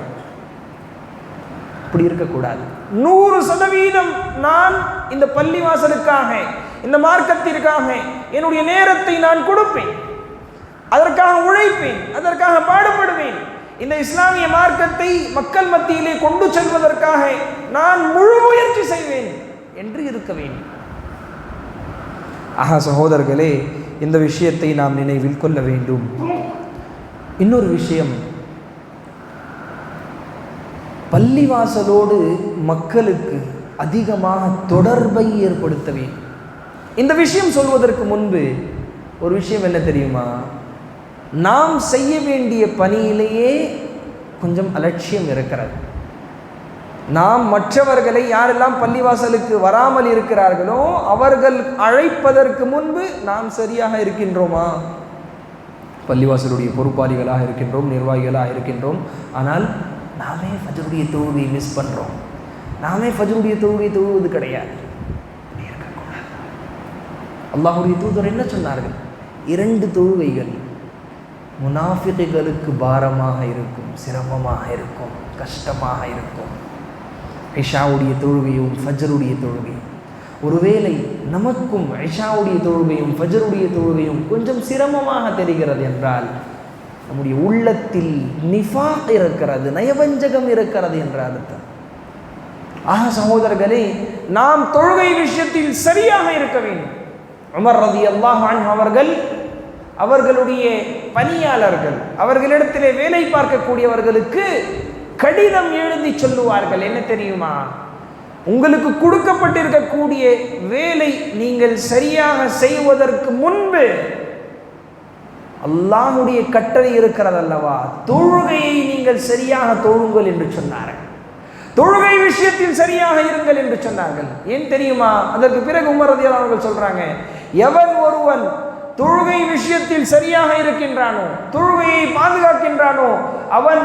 இப்படி இருக்கக்கூடாது. 100% நான் இந்த பள்ளிவாசலுக்காக, இந்த மார்க்கத்திற்காக என்னுடைய நேரத்தை நான் கொடுப்பேன், அதற்காக உழைப்பேன், அதற்காக பாடுபடுவேன். இந்த இஸ்லாமிய மார்க்கத்தை மக்கள் மத்தியிலே கொண்டு செல்வதற்காக நான் முழு முயற்சி செய்வேன் என்று இருக்க வேண்டும். ஆஹா சகோதரர்களே, இந்த விஷயத்தை நாம் நினைவில் கொள்ள வேண்டும். இன்னொரு விஷயம், பள்ளிவாசலோடு மக்களுக்கு அதிகமாக தொடர்பை ஏற்படுத்த வேண்டும். இந்த விஷயம் சொல்வதற்கு முன்பு ஒரு விஷயம் என்ன தெரியுமா? நாம் செய்ய வேண்டிய பணியிலேயே கொஞ்சம் அலட்சியம் இருக்கிறது. நாம் மற்றவர்களை, யாரெல்லாம் பள்ளிவாசலுக்கு வராமல் இருக்கிறார்களோ அவர்கள் அழைப்பதற்கு முன்பு நாம் சரியாக இருக்கின்றோமா? பள்ளிவாசலுடைய பொறுப்பாளிகளாக இருக்கின்றோம், நிர்வாகிகளாக இருக்கின்றோம். ஆனால் நாமே ஃபஜ்ருடைய தொழுகையை மிஸ் பண்ணுறோம். நாமே ஃபஜ்ருடைய தொழுகையை தொழுவது கிடையாது. அல்லாஹ்வுடைய தூதர் என்ன சொன்னார்கள்? 2 தொழுகைகள் முனாஃபிக்குகளுக்கு பாரமாக இருக்கும், சிரமமாக இருக்கும், கஷ்டமாக இருக்கும். இஷாவுடைய தொழுகையும் ஃபஜ்ருடைய தொழுகையும். ஒருவேளை நமக்கும் இஷாவுடைய தொழுகையும் ஃபஜ்ருடைய தொழுகையும் கொஞ்சம் சிரமமாக தெரிகிறது என்றால் நம்முடைய உள்ளத்தில் நிஃபாக் இருக்கிறது, நயவஞ்சகம் இருக்கிறது என்ற அர்த்தம். ஆக சகோதரர்களே, நாம் தொழுகை விஷயத்தில் சரியாக இருக்க வேண்டும். உமர் ரலியல்லாஹு அன்ஹு அவர்கள் அவர்களுடைய பணியாளர்கள், அவர்களிடத்திலே வேலை பார்க்கக்கூடியவர்களுக்கு கடிதம் எழுதி சொல்லுவார்கள். என்ன தெரியுமா? உங்களுக்கு கொடுக்கப்பட்டிருக்கக்கூடிய வேலை நீங்கள் சரியாக செய்வதற்கு முன்பு அல்லாஹ்வுடைய கட்டளை இருக்கிறது அல்லவா, தொழுகையை நீங்கள் சரியாக தொழுங்கள் என்று சொன்னார்கள். தொழுகை விஷயத்தில் சரியாக இருங்கள் என்று சொன்னார்கள். ஏன் தெரியுமா? அதற்கு பிறகு உமர் ரலியல்லாஹு அன்ஹு அவர்கள் சொல்றாங்க, எவன் ஒருவன் தொழுகை விஷயத்தில் சரியாக இருக்கின்றானோ, தொழுகையை பாதுகாக்கின்றானோ, அவன்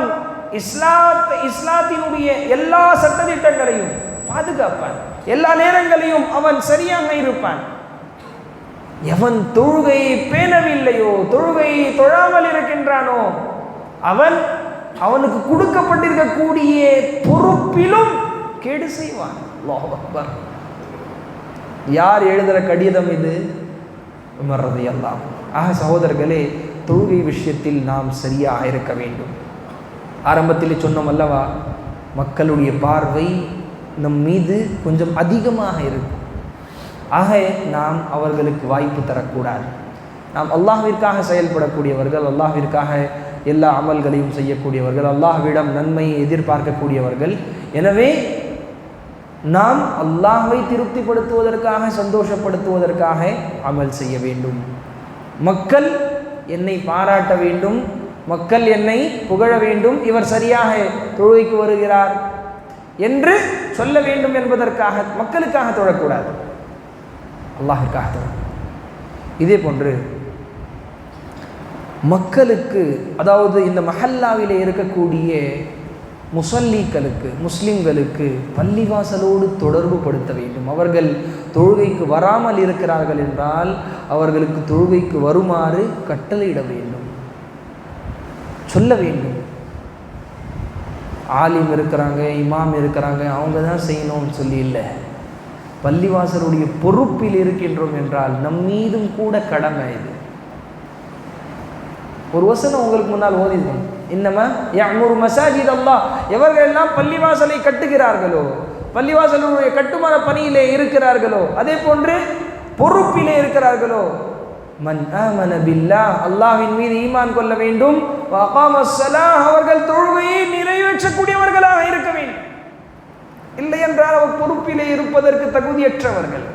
இஸ்லாத்தினுடைய எல்லா சட்டதிட்டங்களையும் பாதுகாப்பான், எல்லா நேரங்களையும் அவன் சரியாக இருப்பான். எவன் தொழுகையை பேணவில்லையோ, தொழுகையை தொழாமல் இருக்கின்றானோ, அவனுக்கு கொடுக்கப்பட்டிருக்கக்கூடிய பொறுப்பிலும் கேடு செய்வான். அல்லாஹ் அக்பர். யார் எழுதுகிற கடிதம் இது? உமர் ரலியல்லாஹு அன்ஹு. ஆக சகோதரர்களே, தொழுகை விஷயத்தில் நாம் சரியாக இருக்க வேண்டும். ஆரம்பத்தில் சொன்னோம் அல்லவா, மக்களுடைய பார்வை நம் மீது கொஞ்சம் அதிகமாக இருக்கும். ஆக நாம் அவர்களுக்கு வாய்ப்பு தரக்கூடாது. நாம் அல்லாஹ்விற்காக செயல்படக்கூடியவர்கள், அல்லாஹ்விற்காக எல்லா அமல்களையும் செய்யக்கூடியவர்கள், அல்லாஹ்விடம் நன்மையை எதிர்பார்க்கக்கூடியவர்கள். எனவே நாம் அல்லாஹ்வை திருப்திப்படுத்துவதற்காக, சந்தோஷப்படுத்துவதற்காக அமல் செய்ய வேண்டும். மக்கள் என்னை பாராட்ட வேண்டும், மக்கள் என்னை புகழ வேண்டும், இவர் சரியாக தொழுகைக்கு வருகிறார் என்று சொல்ல வேண்டும் என்பதற்காக மக்களுக்காக தொழக்கூடாது, அல்லாஹ்விற்காக தொழ. இதே போன்று மக்களுக்கு, அதாவது இந்த மஹல்லாவிலே இருக்கக்கூடிய முசல்லீக்களுக்கு, முஸ்லிம்களுக்கு பள்ளிவாசலோடு தொடர்பு படுத்த வேண்டும். அவர்கள் தொழுகைக்கு வராமல் இருக்கிறார்கள் என்றால் அவர்களுக்கு தொழுகைக்கு வருமாறு கட்டளையிட வேண்டும், சொல்ல வேண்டும். ஆலிம் இருக்கிறாங்க, இமாம் இருக்கிறாங்க, அவங்க தான் செய்யணும்னு சொல்லி இல்லை. பள்ளிவாசலுடைய பொறுப்பில் இருக்கின்றோம் என்றால் நம் மீதும் கூட கடமை இது. ஒரு வசனம் உங்களுக்கு முன்னால் ஓதிடும், இன்னமா யஅமுரு மசாஜித் அல்லாஹ், எவர்கள் எல்லாம் பள்ளிவாசலை கட்டுகிறார்களோ, பள்ளிவாசலுடைய கட்டுமான பணியிலே இருக்கிறார்களோ, அதே போன்று பொறுப்பிலே இருக்கிறார்களோ, மன் ஆமன பில்லாஹ், அல்லாஹ்வின் மீது ஈமான் கொள்ள வேண்டும், வ அகாமஸ் ஸலாஹ், அவர்கள் தொழுகையை நிறைவேற்றக்கூடியவர்களாக இருக்க வேண்டும். இல்லை என்றால் அவர் பொறுப்பிலே இருப்பதற்கு தகுதியற்றவர்கள்,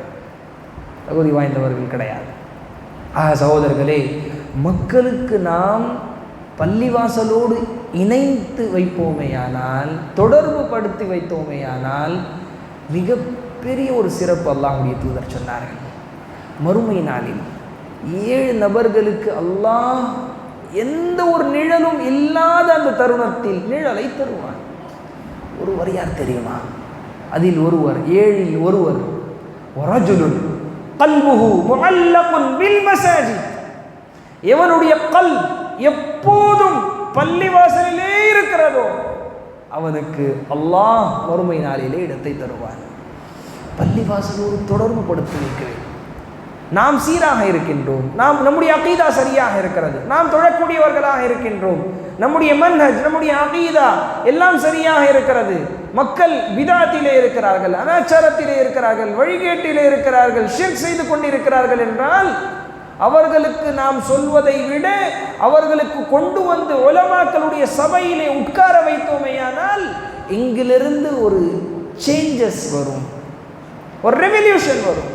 தகுதி வாய்ந்தவர்கள் கிடையாது. சகோதரர்களே, மக்களுக்கு நாம் பள்ளிவாசலோடு இணைத்து வைப்போமேயானால், தொடர்பு படுத்தி வைத்தோமேயானால் மிகப்பெரிய ஒரு சிறப்பு அல்லாஹ்வுடைய தூதர் சொன்னார்கள். மறுமை நாளில் 7 நபர்களுக்கு அல்லாஹ் எந்த ஒரு நிழலும் இல்லாத அந்த தருணத்தில் நிழலை தருவான். ஒருவர் யார் தெரியுமா? அதில் ஒருவர், 7இல் ஒருவர், வரஜுலுன் கல்புஹு முஅல்லகுன் பில் மசாஜித், எவனுடைய கல் எப்போதும் பள்ளிவாசலிலே இருக்கிறதோ அவனுக்கு அல்லாஹ் மறுமை நாளிலே இடத்தை தருவான். பள்ளிவாசலோடு தொடர்பு படுத்தி வைக்க வேண்டும். நாம் சீராக இருக்கின்றோம், நாம் நம்முடைய அகீதா சரியாக இருக்கிறது, நாம் தொழக்கூடியவர்களாக இருக்கின்றோம், நம்முடைய மன்ஹஜ், நம்முடைய அகீதா எல்லாம் சரியாக இருக்கிறது. மக்கள் பிதாத்திலே இருக்கிறார்கள், அனாச்சாரத்திலே இருக்கிறார்கள், வழிகேட்டிலே இருக்கிறார்கள், ஷிர்க் செய்து கொண்டிருக்கிறார்கள் என்றால் அவர்களுக்கு நாம் சொல்வதை விட அவர்களுக்கு கொண்டு வந்து உலமாக்களுடைய சபையிலே உட்கார வைத்தோமேயானால் இங்கிலிருந்து ஒரு சேஞ்சஸ் வரும், ஒரு ரெவல்யூஷன் வரும்.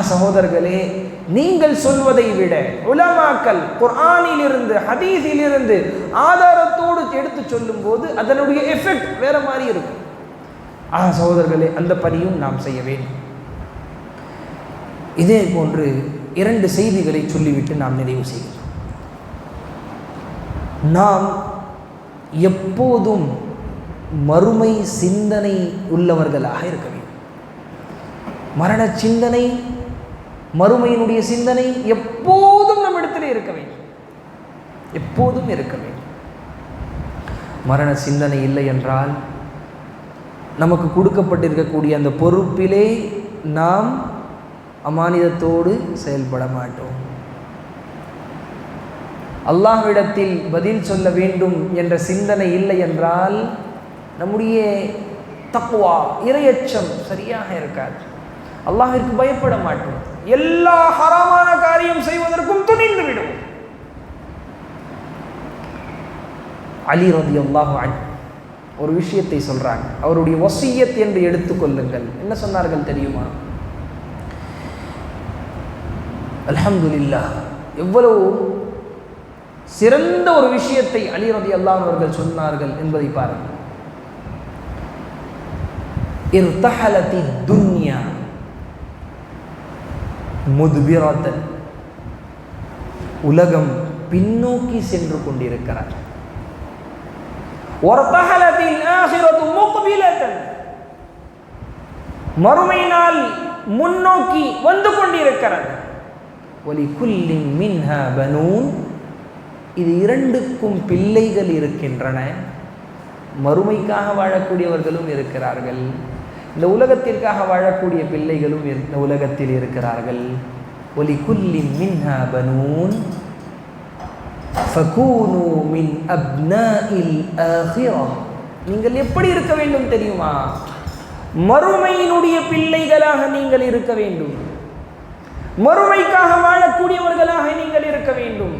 சகோதரர்களே, நீங்கள் சொல்வதை விட உலமாக்கள் குர்ஆனிலிருந்து ஹதீஸிலிருந்து ஆதாரத்தோடு எடுத்து சொல்லும் போது அதனுடைய எஃபெக்ட் வேற மாதிரி இருக்கும். சகோதரர்களே, அந்த பணியும் நாம் செய்ய வேண்டும். இதே போன்று 2 செய்திகளை சொல்லிவிட்டு நாம் நிறைவு செய்கிறோம். நாம் எப்போதும் மறுமை சிந்தனை உள்ளவர்களாக இருக்க வேண்டும். மரண சிந்தனை, மறுமையினுடைய சிந்தனை எப்போதும் நம்மிடத்திலே இருக்க வேண்டும், எப்போதும் இருக்க வேண்டும். மரண சிந்தனை இல்லை என்றால் நமக்கு கொடுக்கப்பட்டிருக்கக்கூடிய அந்த பொறுப்பிலே நாம் அமானிதத்தோடு செயல்பட மாட்டோம். அல்லாஹ்விடத்தில் பதில் சொல்ல வேண்டும் என்ற சிந்தனை இல்லை என்றால் நம்முடைய தக்வா, இறையச்சம் சரியாக இருக்காது. அல்லாஹ்விற்கு பயப்பட மாட்டோம், எல்லா ஹராமான காரியம் செய்வதற்கும் துணிந்து விடும். அலி ரலியல்லாஹு அன்ஹு ஒரு விஷயத்தை சொல்றாங்க, அவருடைய வசியத் என்று எடுத்துக்கொள்ளுங்கள். என்ன சொன்னார்கள் தெரியுமா? அல்ஹம்துலில்லாஹ், எவ்வளவு சிறந்த ஒரு விஷயத்தை அலி ரலியல்லாஹு அவர்கள் சொன்னார்கள் என்பதை பாருங்கள். இர்தஹலத்தி துன்யா முத்பிரத்தன், உலகம் பின்னோக்கி சென்று கொண்டிருக்கிறார். வர்தஹலத்தில் ஆகிரத்து முக்பிலத்தன், மறுமை நாள் முன்னோக்கி வந்து கொண்டிருக்கிறது. வலிகுல்லின் மின்ஹா பனூன், இது இரண்டுக்கும் பிள்ளைகள் இருக்கின்றன. மறுமைக்காக வாழக்கூடியவர்களும் இருக்கிறார்கள், இந்த உலகத்திற்காக வாழக்கூடிய பிள்ளைகளும் இந்த உலகத்தில் இருக்கிறார்கள். வலிகுல்லின் மின்ஹா பனூன் ஃபகூனு மின் அப்னாஇல் ஆகிரா. நீங்கள் எப்படி இருக்க வேண்டும் தெரியுமா? மறுமையினுடைய பிள்ளைகளாக நீங்கள் இருக்க வேண்டும். மறுமைக்காக வாழக்கூடியவர்களாக நீங்கள் இருக்க வேண்டும்.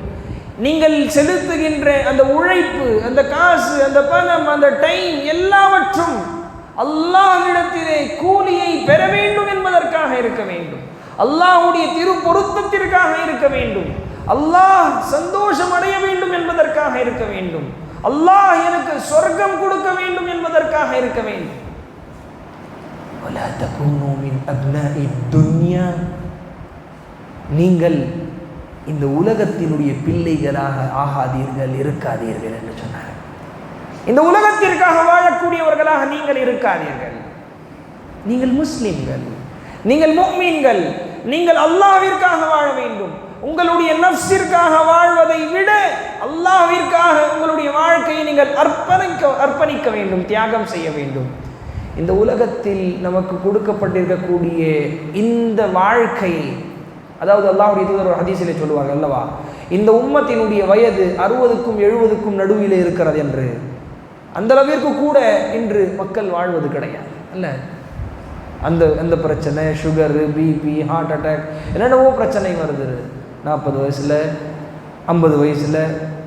நீங்கள் செலுத்துகின்ற அந்த உழைப்பு, அந்த காசு, அந்த பணம், அந்த டைம் எல்லாவற்றும் அல்லாஹ்விடத்திலே கூலியை பெற வேண்டும் என்பதற்காக இருக்க வேண்டும். அல்லாஹ்வுடைய திரு பொருத்தத்திற்காக இருக்க வேண்டும். அல்லாஹ் சந்தோஷம் அடைய வேண்டும் என்பதற்காக இருக்க வேண்டும். அல்லாஹ் எனக்கு சொர்க்கம் கொடுக்க வேண்டும் என்பதற்காக இருக்க வேண்டும். வலா தகூனு மின் அப்னாஇ துன்யா, நீங்கள் இந்த உலகத்தினுடைய பிள்ளைகளாக ஆகாதீர்கள், இருக்காதீர்கள் என்று சொன்னார். இந்த உலகத்திற்காக வாழக்கூடியவர்களாக நீங்கள் இருக்காதீர்கள். நீங்கள் முஸ்லிம்கள், நீங்கள் முஃமின்கள், நீங்கள் அல்லாஹ்விற்காக வாழ வேண்டும். உங்களுடைய நஃப்ஸிற்காக வாழ்வதை விட அல்லாஹ்விற்காக உங்களுடைய வாழ்க்கையை நீங்கள் அர்ப்பணிக்க வேண்டும், தியாகம் செய்ய வேண்டும். இந்த உலகத்தில் நமக்கு கொடுக்கப்பட்டிருக்கக்கூடிய இந்த வாழ்க்கையை, அதாவது அல்லாஹ்வுடைய தூதர் ஒரு ஹதீஸிலே சொல்லுவார்கள் அல்லவா, இந்த உம்மத்தினுடைய வயது 60க்கும் 70க்கும் நடுவில் இருக்கிறது என்று. அந்த அளவிற்கு கூட இன்று மக்கள் வாழ்வது கிடையாது அல்ல. அந்த அந்த பிரச்சனை, சுகரு, பிபி, ஹார்ட் அட்டாக், என்னென்னவோ பிரச்சனை வருது. 40 வயசில், 50 வயசில்,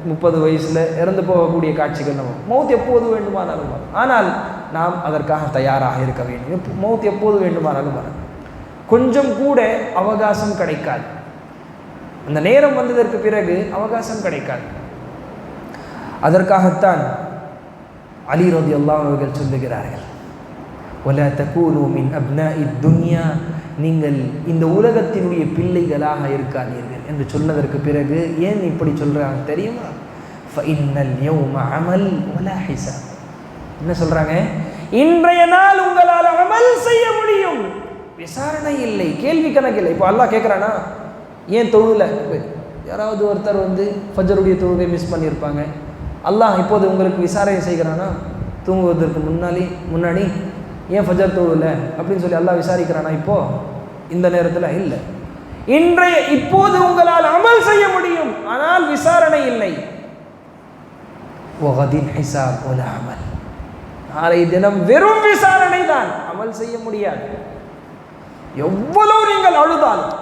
30 வயசில் இறந்து போகக்கூடிய காட்சிகள் நம்ம. மௌத் எப்போது வேண்டுமானாலும் வரும், ஆனால் நாம் அதற்காக தயாராக இருக்க வேண்டும். மௌத் எப்போது வேண்டுமானாலும் வரும். கொஞ்சம் கூட அவகாசம் கிடைக்காது. அந்த நேரம் வந்ததற்கு பிறகு அவகாசம் கிடைக்காது. அதற்காகத்தான் அலி ரலியல்லாஹு அன்ஹு அவர்கள் சொல்லுகிறார்கள், வலா தகூனு மின் அப்னாஇ துன்யா, நீங்கள் இந்த உலகத்தினுடைய பிள்ளைகளாக இருக்காதீர்கள் என்று சொன்னதற்கு பிறகு ஏன் இப்படி சொல்றாங்க தெரியுமா? ஃபஇன்னல் யௌம அமல் வலா ஹிசாப். என்ன சொல்றாங்க? இன்றைய நாள் உங்களால் அமல் செய்ய முடியும், விசாரணை இல்லை, கேள்வி கணக்கு இல்லை. இப்போ அல்லாஹ் கேட்குறானா, ஏன் தொழுல? யாராவது ஒருத்தர் வந்து ஃபஜ்ருடைய தொழுகை மிஸ் பண்ணியிருப்பாங்க. அல்லாஹ் இப்போது உங்களுக்கு விசாரணை செய்கிறானா? தூங்குவதற்கு முன்னாடி ஏன் ஃபஜர் தொழுல அப்படின்னு சொல்லி அல்லாஹ் விசாரிக்கிறானா? இப்போ இந்த நேரத்தில் இல்லை. இப்போது உங்களால் அமல் செய்ய முடியும், ஆனால் விசாரணை இல்லை. வகதின் ஹிசாப் வலா அமல், நாளை தினம் வெறும் விசாரணை தான், அமல் செய்ய முடியாது. எவ்வளவு நீங்கள் அழுதாலும்,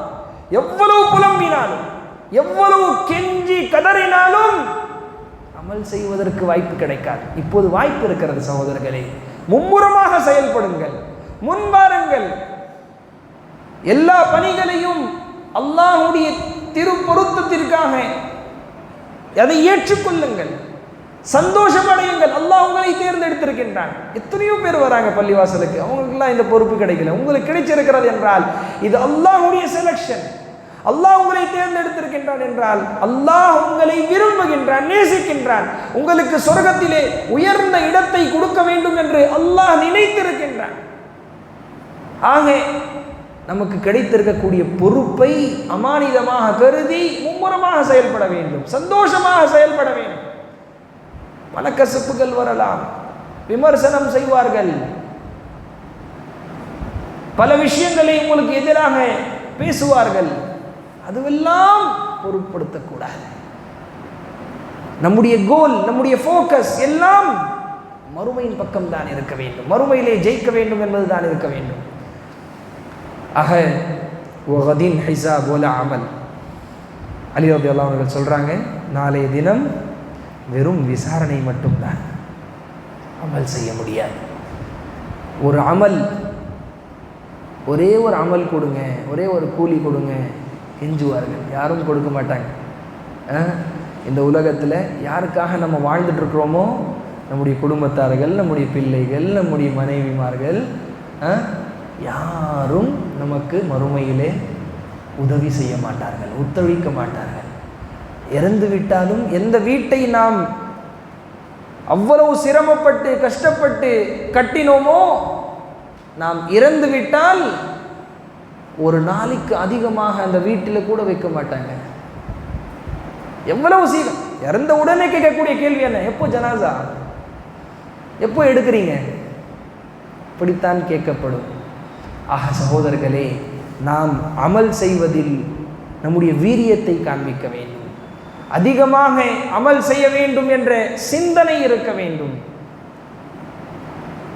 எவ்வளவு புலம்பினாலும், எவ்வளவு கெஞ்சி கதறினாலும் அமல் செய்வதற்கு வாய்ப்பு கிடைக்காது. இப்போது வாய்ப்பு இருக்கிறது சகோதரர்களே, மும்முரமாக செயல்படுங்கள், முன்வாருங்கள். எல்லா பணிகளையும் அல்லாஹ்வுடைய திருப்பொருத்தத்திற்காக அதை ஏற்றுக்கொள்ளுங்கள், சந்தோஷமடையுங்கள். அல்லாஹ் உங்களை தேர்ந்தெடுத்திருக்கின்றான். எத்தனையோ பேர் வராங்க பள்ளிவாசலுக்கு, அவங்களுக்கெல்லாம் இந்த பொறுப்பு கிடைக்கல. உங்களுக்கு கிடைச்சிருக்கிறது என்றால் இது அல்லாஹ்வுடைய செலக்ஷன். அல்லாஹ் உங்களை தேர்ந்தெடுத்திருக்கின்றான் என்றால் அல்லாஹ் உங்களை விரும்புகின்றான், நேசிக்கின்றான். உங்களுக்கு சொர்க்கத்திலே உயர்ந்த இடத்தை கொடுக்க வேண்டும் என்று அல்லாஹ் நினைத்திருக்கின்றான். ஆக நமக்கு கிடைத்திருக்கக்கூடிய பொறுப்பை அமானிதமாக கருதி மும்முரமாக செயல்பட வேண்டும், சந்தோஷமாக செயல்பட வேண்டும். மனக்கசப்புகள் வரலாம், விமர்சனம் செய்வார்கள், பல விஷயங்களை உங்களுக்கு எதிராக பேசுவார்கள். அதுவெல்லாம் பொருட்படுத்தக்கூடாது. நம்முடைய கோல், நம்முடைய ஃபோக்கஸ் எல்லாம் மறுமையின் பக்கம் தான் இருக்க வேண்டும், மறுமையிலே ஜெயிக்க வேண்டும் என்பது தான் இருக்க வேண்டும். ஆக வகதின் ஹிசாப் வலா அமல். அலி ரலியல்லாஹு அன்ஹு அவர்கள் சொல்றாங்க, நாளைய தினம் வெறும் விசாரணை மட்டும்தான், அமல் செய்ய முடியாது. ஒரு அமல், ஒரே ஒரு அமல் கொடுங்க, ஒரே ஒரு கூலி கொடுங்க, கெஞ்சுவார்கள், யாரும் கொடுக்க மாட்டாங்க. இந்த உலகத்தில் யாருக்காக நம்ம வாழ்ந்துட்டு இருக்கிறோமோ, நம்முடைய குடும்பத்தார்கள், நம்முடைய பிள்ளைகள், நம்முடைய மனைவிமார்கள், யாரும் நமக்கு மறுமையிலே உதவி செய்ய மாட்டார்கள், ஒத்துழைக்க மாட்டார்கள். இறந்து விட்டாலும், எந்த வீட்டை நாம் அவ்வளவு சிரமப்பட்டு கஷ்டப்பட்டு கட்டினோமோ, நாம் இறந்து விட்டால் ஒரு நாளைக்கு அதிகமாக அந்த வீட்டில் கூட வைக்க மாட்டாங்க. எவ்வளவு சீக்கிரம் இறந்த உடனே கேட்கக்கூடிய கேள்வி என்ன? எப்போ ஜனாசா, எப்போ எடுக்கிறீங்க? இப்படித்தான் கேட்கப்படும். ஆக சகோதரர்களே, நாம் அமல் செய்வதில் நம்முடைய வீரியத்தை காண்பிக்க வேண்டும். அதிகமாக அமல் செய்ய வேண்டும் என்ற சிந்தனை இருக்க வேண்டும்.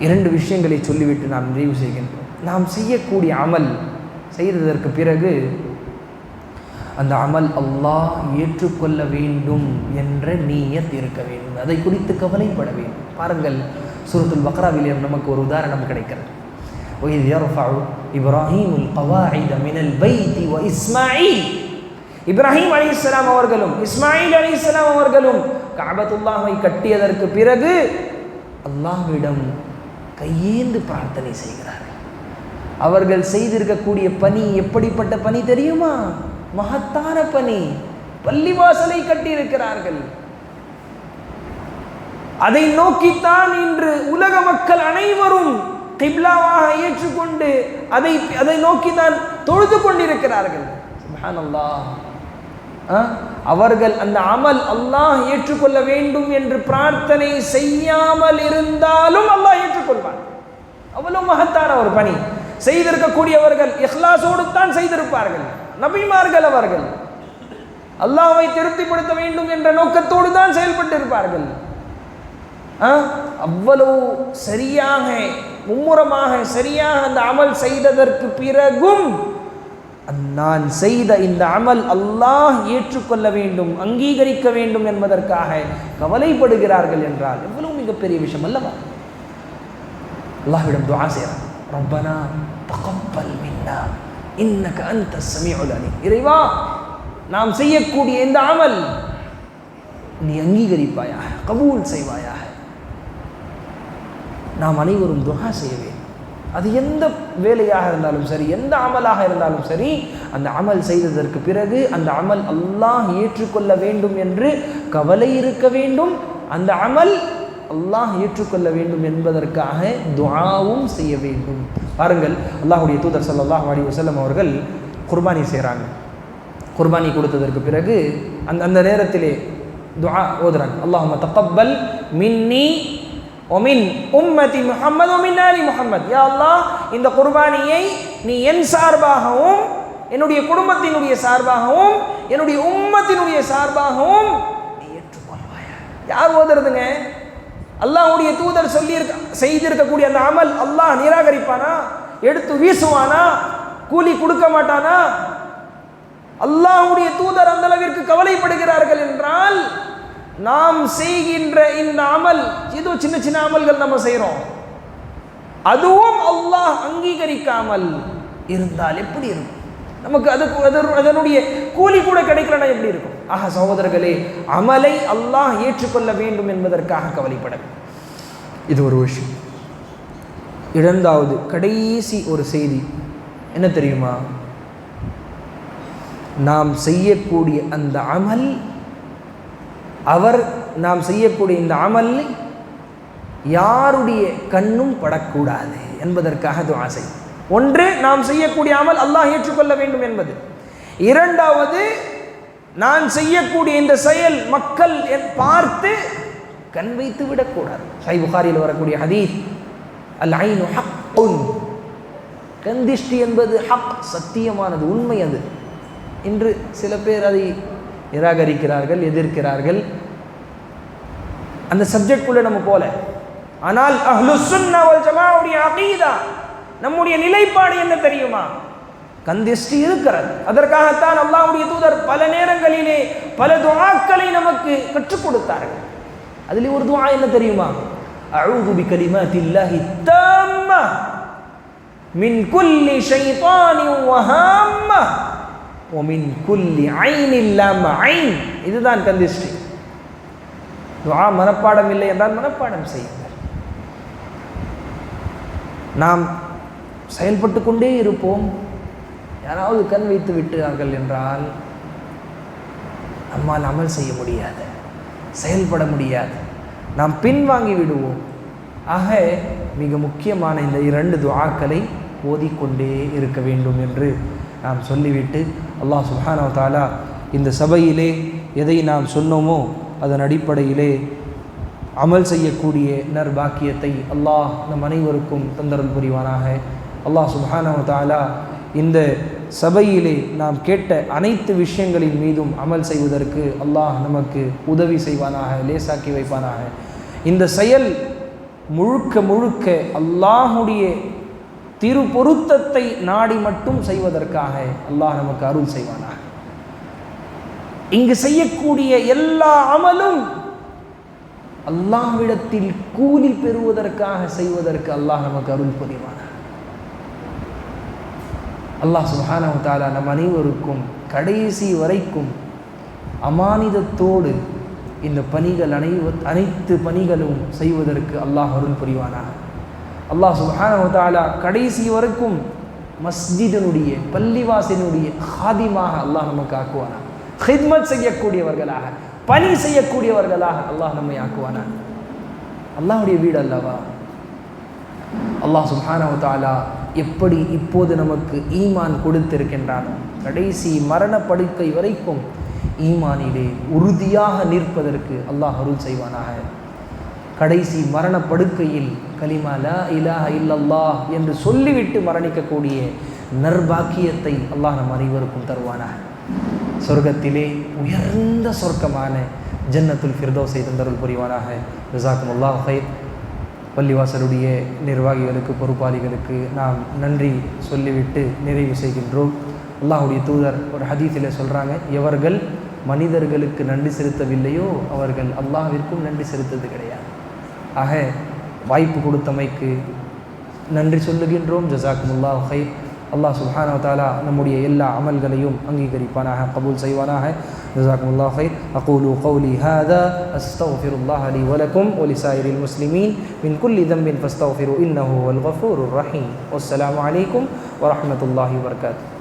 2 விஷயங்களை சொல்லிவிட்டு நாம் நிறைவு செய்கின்றோம். நாம் செய்யக்கூடிய அமல் செய்ததற்கு பிறகு அந்த அமல் அல்லாஹ் ஏற்றுக்கொள்ள வேண்டும் என்ற நீயத் இருக்க வேண்டும். அதை குறித்து கவலைப்பட வேண்டும். பாருங்கள், சூரத்துல் பக்ராவிலே நமக்கு ஒரு உதாரணம் கிடைக்கிறது. وَإِذْ يَرْفَعُ إِبْرَاهِيمُ الْقَوَاعِدَ مِنَ الْبَيْتِ وَإِسْمَاعِيلُ இப்ராஹிம் அலைஹிஸ்ஸலாம் அவர்களும் இஸ்மாயில் அலைஹிஸ்ஸலாம் அவர்களும் கஅபத்துல்லாஹை கட்டியதற்கு பிறகு அல்லாஹ்விடம் கையேந்து பிரார்த்தனை செய்கிறார்கள். அவர்கள் செய்திருக்கக்கூடிய பணி எப்படிப்பட்ட பணி தெரியுமா? மகத்தான பணி. பள்ளிவாசலை கட்டியிருக்கிறார்கள். அதை நோக்கித்தான் இன்று உலக மக்கள் அனைவரும் கிப்லாவாக ஏற்றுக்கொண்டு அதை நோக்கித்தான் தொழுது கொண்டிருக்கிறார்கள். சுப்ஹானல்லாஹ். அவர்கள் அந்த அமல் அல்லாஹ் ஏற்றுக்கொள்ள வேண்டும் என்று பிரார்த்தனை செய்யாமல் இருந்தாலும் அல்லாஹ் ஏற்றுக்கொள்வான். அவ்வளவு மகத்தான ஒரு பணி செய்திருக்கக்கூடியவர்கள் இஹ்லாஸோடு தான் செய்திருப்பார்கள். நபிமார்கள் அவர்கள் அல்லாஹ்வை திருப்திப்படுத்த வேண்டும் என்ற நோக்கத்தோடு தான் செயல்பட்டு இருப்பார்கள். அவ்வளவு சரியாக மும்முரமாக சரியாக அந்த அமல் செய்ததற்கு பிறகும் நான் செய்த இந்த அமல் அல்லாஹ் ஏற்றுக்கொள்ள வேண்டும், அங்கீகரிக்க வேண்டும் என்பதற்காக கவலைப்படுகிறார்கள் என்றால் எவ்வளவு மிகப்பெரிய விஷயம் அல்லவா? அல்லாஹ்விடம் துஆ செய்யலாம். ரப்பனா தகப்பல் மின்னா இன்னக அன்தஸ் ஸமீஉல் அலீம். இறைவா, நாம் செய்யக்கூடிய இந்த அமல் நீ அங்கீகரிப்பாயாக, கபூல் செய்வாயாக. நாம் அனைவரும் துஆ செய்ய வேண்டும். அது எந்த வேலையாக இருந்தாலும் சரி, எந்த அமலாக இருந்தாலும் சரி, அந்த அமல் செய்ததற்கு பிறகு அந்த அமல் அல்லாஹ் ஏற்றுக்கொள்ள வேண்டும் என்று கவலை இருக்க வேண்டும். அந்த அமல் அல்லாஹ் ஏற்றுக்கொள்ள வேண்டும் என்பதற்காக துஆவும் செய்ய வேண்டும். பாருங்கள், அல்லாஹ்வுடைய தூதர் ஸல்லல்லாஹு அலைஹி வஸல்லம் அவர்கள் குர்பானி செய்கிறாங்க. குர்பானி கொடுத்ததற்கு பிறகு அந்த நேரத்திலே துஆ ஓதுறாங்க. அல்லாஹும்ம தகப்பல் மின்னி ஒமின் உம்மதி முஹம்மது ஒமின் ஆலி முஹம்மத். யா அல்லாஹ், இந்த குர்பானியை நீ என் சார்பாகவும் என்னுடைய குடும்பத்தினுடைய சார்பாகவும் என்னுடைய உம்மத்தினுடைய சார்பாகவும் நீ ஏற்றுக்கொள்வாயா. யார் ஓதுறதுங்க? அல்லாஹ்வுடைய தூதர் செய்திருக்கக்கூடிய அந்த அமல் அல்லாஹ் நிராகரிப்பானா? எடுத்து வீசுவானா? கூலி கொடுக்க மாட்டானா? அல்லாஹ்வுடைய தூதர் அந்த அளவிற்கு கவலைப்படுகிறார்கள் என்றால் நாம் செய்கின்ற இந்த அமல், ஏதோ சின்ன சின்ன அமல்கள் நம்ம செய்கிறோம், அதுவும் அல்லாஹ் அங்கீகரிக்காமல் இருந்தால் எப்படி இருக்கும்? நமக்கு அதனுடைய கூலி கூட கிடைக்கலன்னா எப்படி இருக்கும்? ஆக சகோதரர்களே, அமலை அல்லாஹ் ஏற்றுக்கொள்ள வேண்டும் என்பதற்காக கவலைப்பட வேண்டும். இது ஒரு விஷயம். இரண்டாவது கடைசி ஒரு செய்தி என்ன தெரியுமா? நாம் செய்யக்கூடிய அந்த அமல், நாம் செய்யக்கூடிய இந்த அமல் யாருடைய கண்ணும் படக்கூடாது என்பதற்காக துஆ செய். ஒன்று, நாம் செய்யக்கூடிய அமல் அல்லாஹ் ஏற்றுக்கொள்ள வேண்டும் என்பது. இரண்டாவது, நான் செய்யக்கூடிய இந்த செயல் மக்கள் பார்த்து கண் வைத்து விடக்கூடாது. சஹீஹ் புகாரியில் வரக்கூடிய ஹதீஸ், அல் ஐனு ஹக்குன், கண் திஷ்டி என்பது ஹக், சத்தியமானது, உண்மை. அது இன்று சில பேர் அதை நிராகரிக்கிறார்கள், எதிர்க்கிறார்கள். அந்த சப்ஜெக்டுக்குள்ள நம்ம போல. ஆனால் அஹ்லுஸ் சுன்னah வல் ஜமாஅவுடைய அகீதா, நம்முடைய நிலைப்பாடு என்ன தெரியுமா? கந்திஷ்டி இருக்கிறது. அதற்காகத்தான் அல்லாஹ்வுடைய தூதர் பல நேரங்களிலே பல துஆக்களை நமக்கு கற்றுக் கொடுத்தார்கள். அதில் ஒரு துஆ என்ன தெரியுமா? அஊது பிகலிமாத்தில்லாஹி தாம்மா மின் குல்லி ஷைத்தானின் வஹாம்மா ومن كل عين لام عين. இதுதான் கந்திஷ்டி. துஆ மனப்பாடம் இல்லை என்றால் மனப்பாடம் செய்யுங்கள். நாம் செயல்பட்டு கொண்டே இருப்போம். யாராவது கண் வைத்து விட்டார்கள் என்றால் நம்மால் அமல் செய்ய முடியாது, செயல்பட முடியாது, நாம் பின்வாங்கி விடுவோம். ஆக மிக முக்கியமான இந்த 2 துஆக்களை ஓதிக்கொண்டே இருக்க வேண்டும் என்று நாம் சொல்லிவிட்டு, அல்லாஹ் சுப்ஹானஹு வ தஆலா இந்த சபையிலே எதை நாம் சொன்னோமோ அதன் அடிப்படையிலே அமல் செய்யக்கூடிய நற்பாக்கியத்தை அல்லாஹ் நம் அனைவருக்கும் தந்தருள் புரிவானாக. அல்லாஹ் சுப்ஹானஹு வ தஆலா இந்த சபையிலே நாம் கேட்ட அனைத்து விஷயங்களின் மீதும் அமல் செய்வதற்கு அல்லாஹ் நமக்கு உதவி செய்வானாக, லேசாக்கி வைப்பானாக. இந்த செயல் முழுக்க முழுக்க அல்லாஹுடைய திரு பொருத்தத்தை நாடி மட்டும் செய்வதற்காக அல்லாஹ் நமக்கு அருள் செய்வானாக. இங்கு செய்யக்கூடிய எல்லா அமலும் அல்லாஹ்விடத்தில் கூலி பெறுவதற்காக செய்வதற்கு அல்லாஹ் நமக்கு அருள் புரிவானாக. அல்லாஹ் சுப்ஹானஹு வ தஆலா நம் அனைவருக்கும் கடைசி வரைக்கும் அமானிதத்தோடு இந்த பணிகள் அனைத்து பணிகளும் செய்வதற்கு அல்லாஹ் அருள் புரிவானாக. அல்லாஹ் சுப்ஹானஹு வ தஆலா கடைசி வரைக்கும் மஸ்ஜிதினுடைய பள்ளிவாசலினுடைய ஹாதிமாக அல்லாஹ் நமக்கு ஆக்குவானாக. ஹித்மத் செய்யக்கூடியவர்களாக, பணி செய்யக்கூடியவர்களாக அல்லாஹ் நம்மை ஆக்குவானாக. அல்லாஹ்வுடைய வீடு அல்லவா. அல்லாஹ் சுப்ஹானஹு வ தஆலா எப்படி இப்போது நமக்கு ஈமான் கொடுத்திருக்கின்றானோ கடைசி மரண படுக்கை வரைக்கும் ஈமானிலே உறுதியாக நிற்பதற்கு அல்லாஹ் அருள் செய்வானாக. கடைசி மரண படுக்கையில் கலிமா லா இலாஹ இல்லல்லாஹ் என்று சொல்லிவிட்டு மரணிக்கக்கூடிய நற்பாக்கியத்தை அல்லாஹ் நம் அனைவருக்கும் தருவானாக. சொர்க்கத்திலே உயர்ந்த சொர்க்கமான ஜன்னத்துல் ஃபிர்தௌஸை தந்தருள் புரிவானாக. ஜஸாக்குமுல்லாஹ் ஹைர். பள்ளிவாசலுடைய நிர்வாகிகளுக்கு, பொறுப்பாளிகளுக்கு நாம் நன்றி சொல்லிவிட்டு நிறைவு செய்கின்றோம். அல்லாஹுடைய தூதர் ஒரு ஹதீஸில் சொல்கிறாங்க, எவர்கள் மனிதர்களுக்கு நன்றி செலுத்தவில்லையோ அவர்கள் அல்லாஹ்விற்கும் நன்றி செலுத்தது கிடையாது. ஆக வாய்ப்பு கொடுத்தமைக்கு நன்றி சொல்லுகின்றோம். ஜஸாக்குமுல்லாஹ் ஹைர். அல்லாஹ் சுப்ஹானஹு வ தஆலா நம்முடைய எல்லா அமல்களையும் அங்கீகரிப்பானாக, கபூல் செய்வானாக. ஜஸாக்குமுல்லாஹ் ஹைர். அகூலு கௌலி ஹாதா அஸ்தக்ஃபிருல்லாஹ லி வ லக்கும் வ லிசாயிரில் முஸ்லிமீன் மின் குல்லி தம்பின் ஃபஸ்தக்ஃபிரு இன்னஹு வல் கஃபூருர் ரஹீம். வஸ்ஸலாமு அலைக்கும் வ ரஹ்மத்துல்லாஹி வ பரகாத்துஹு.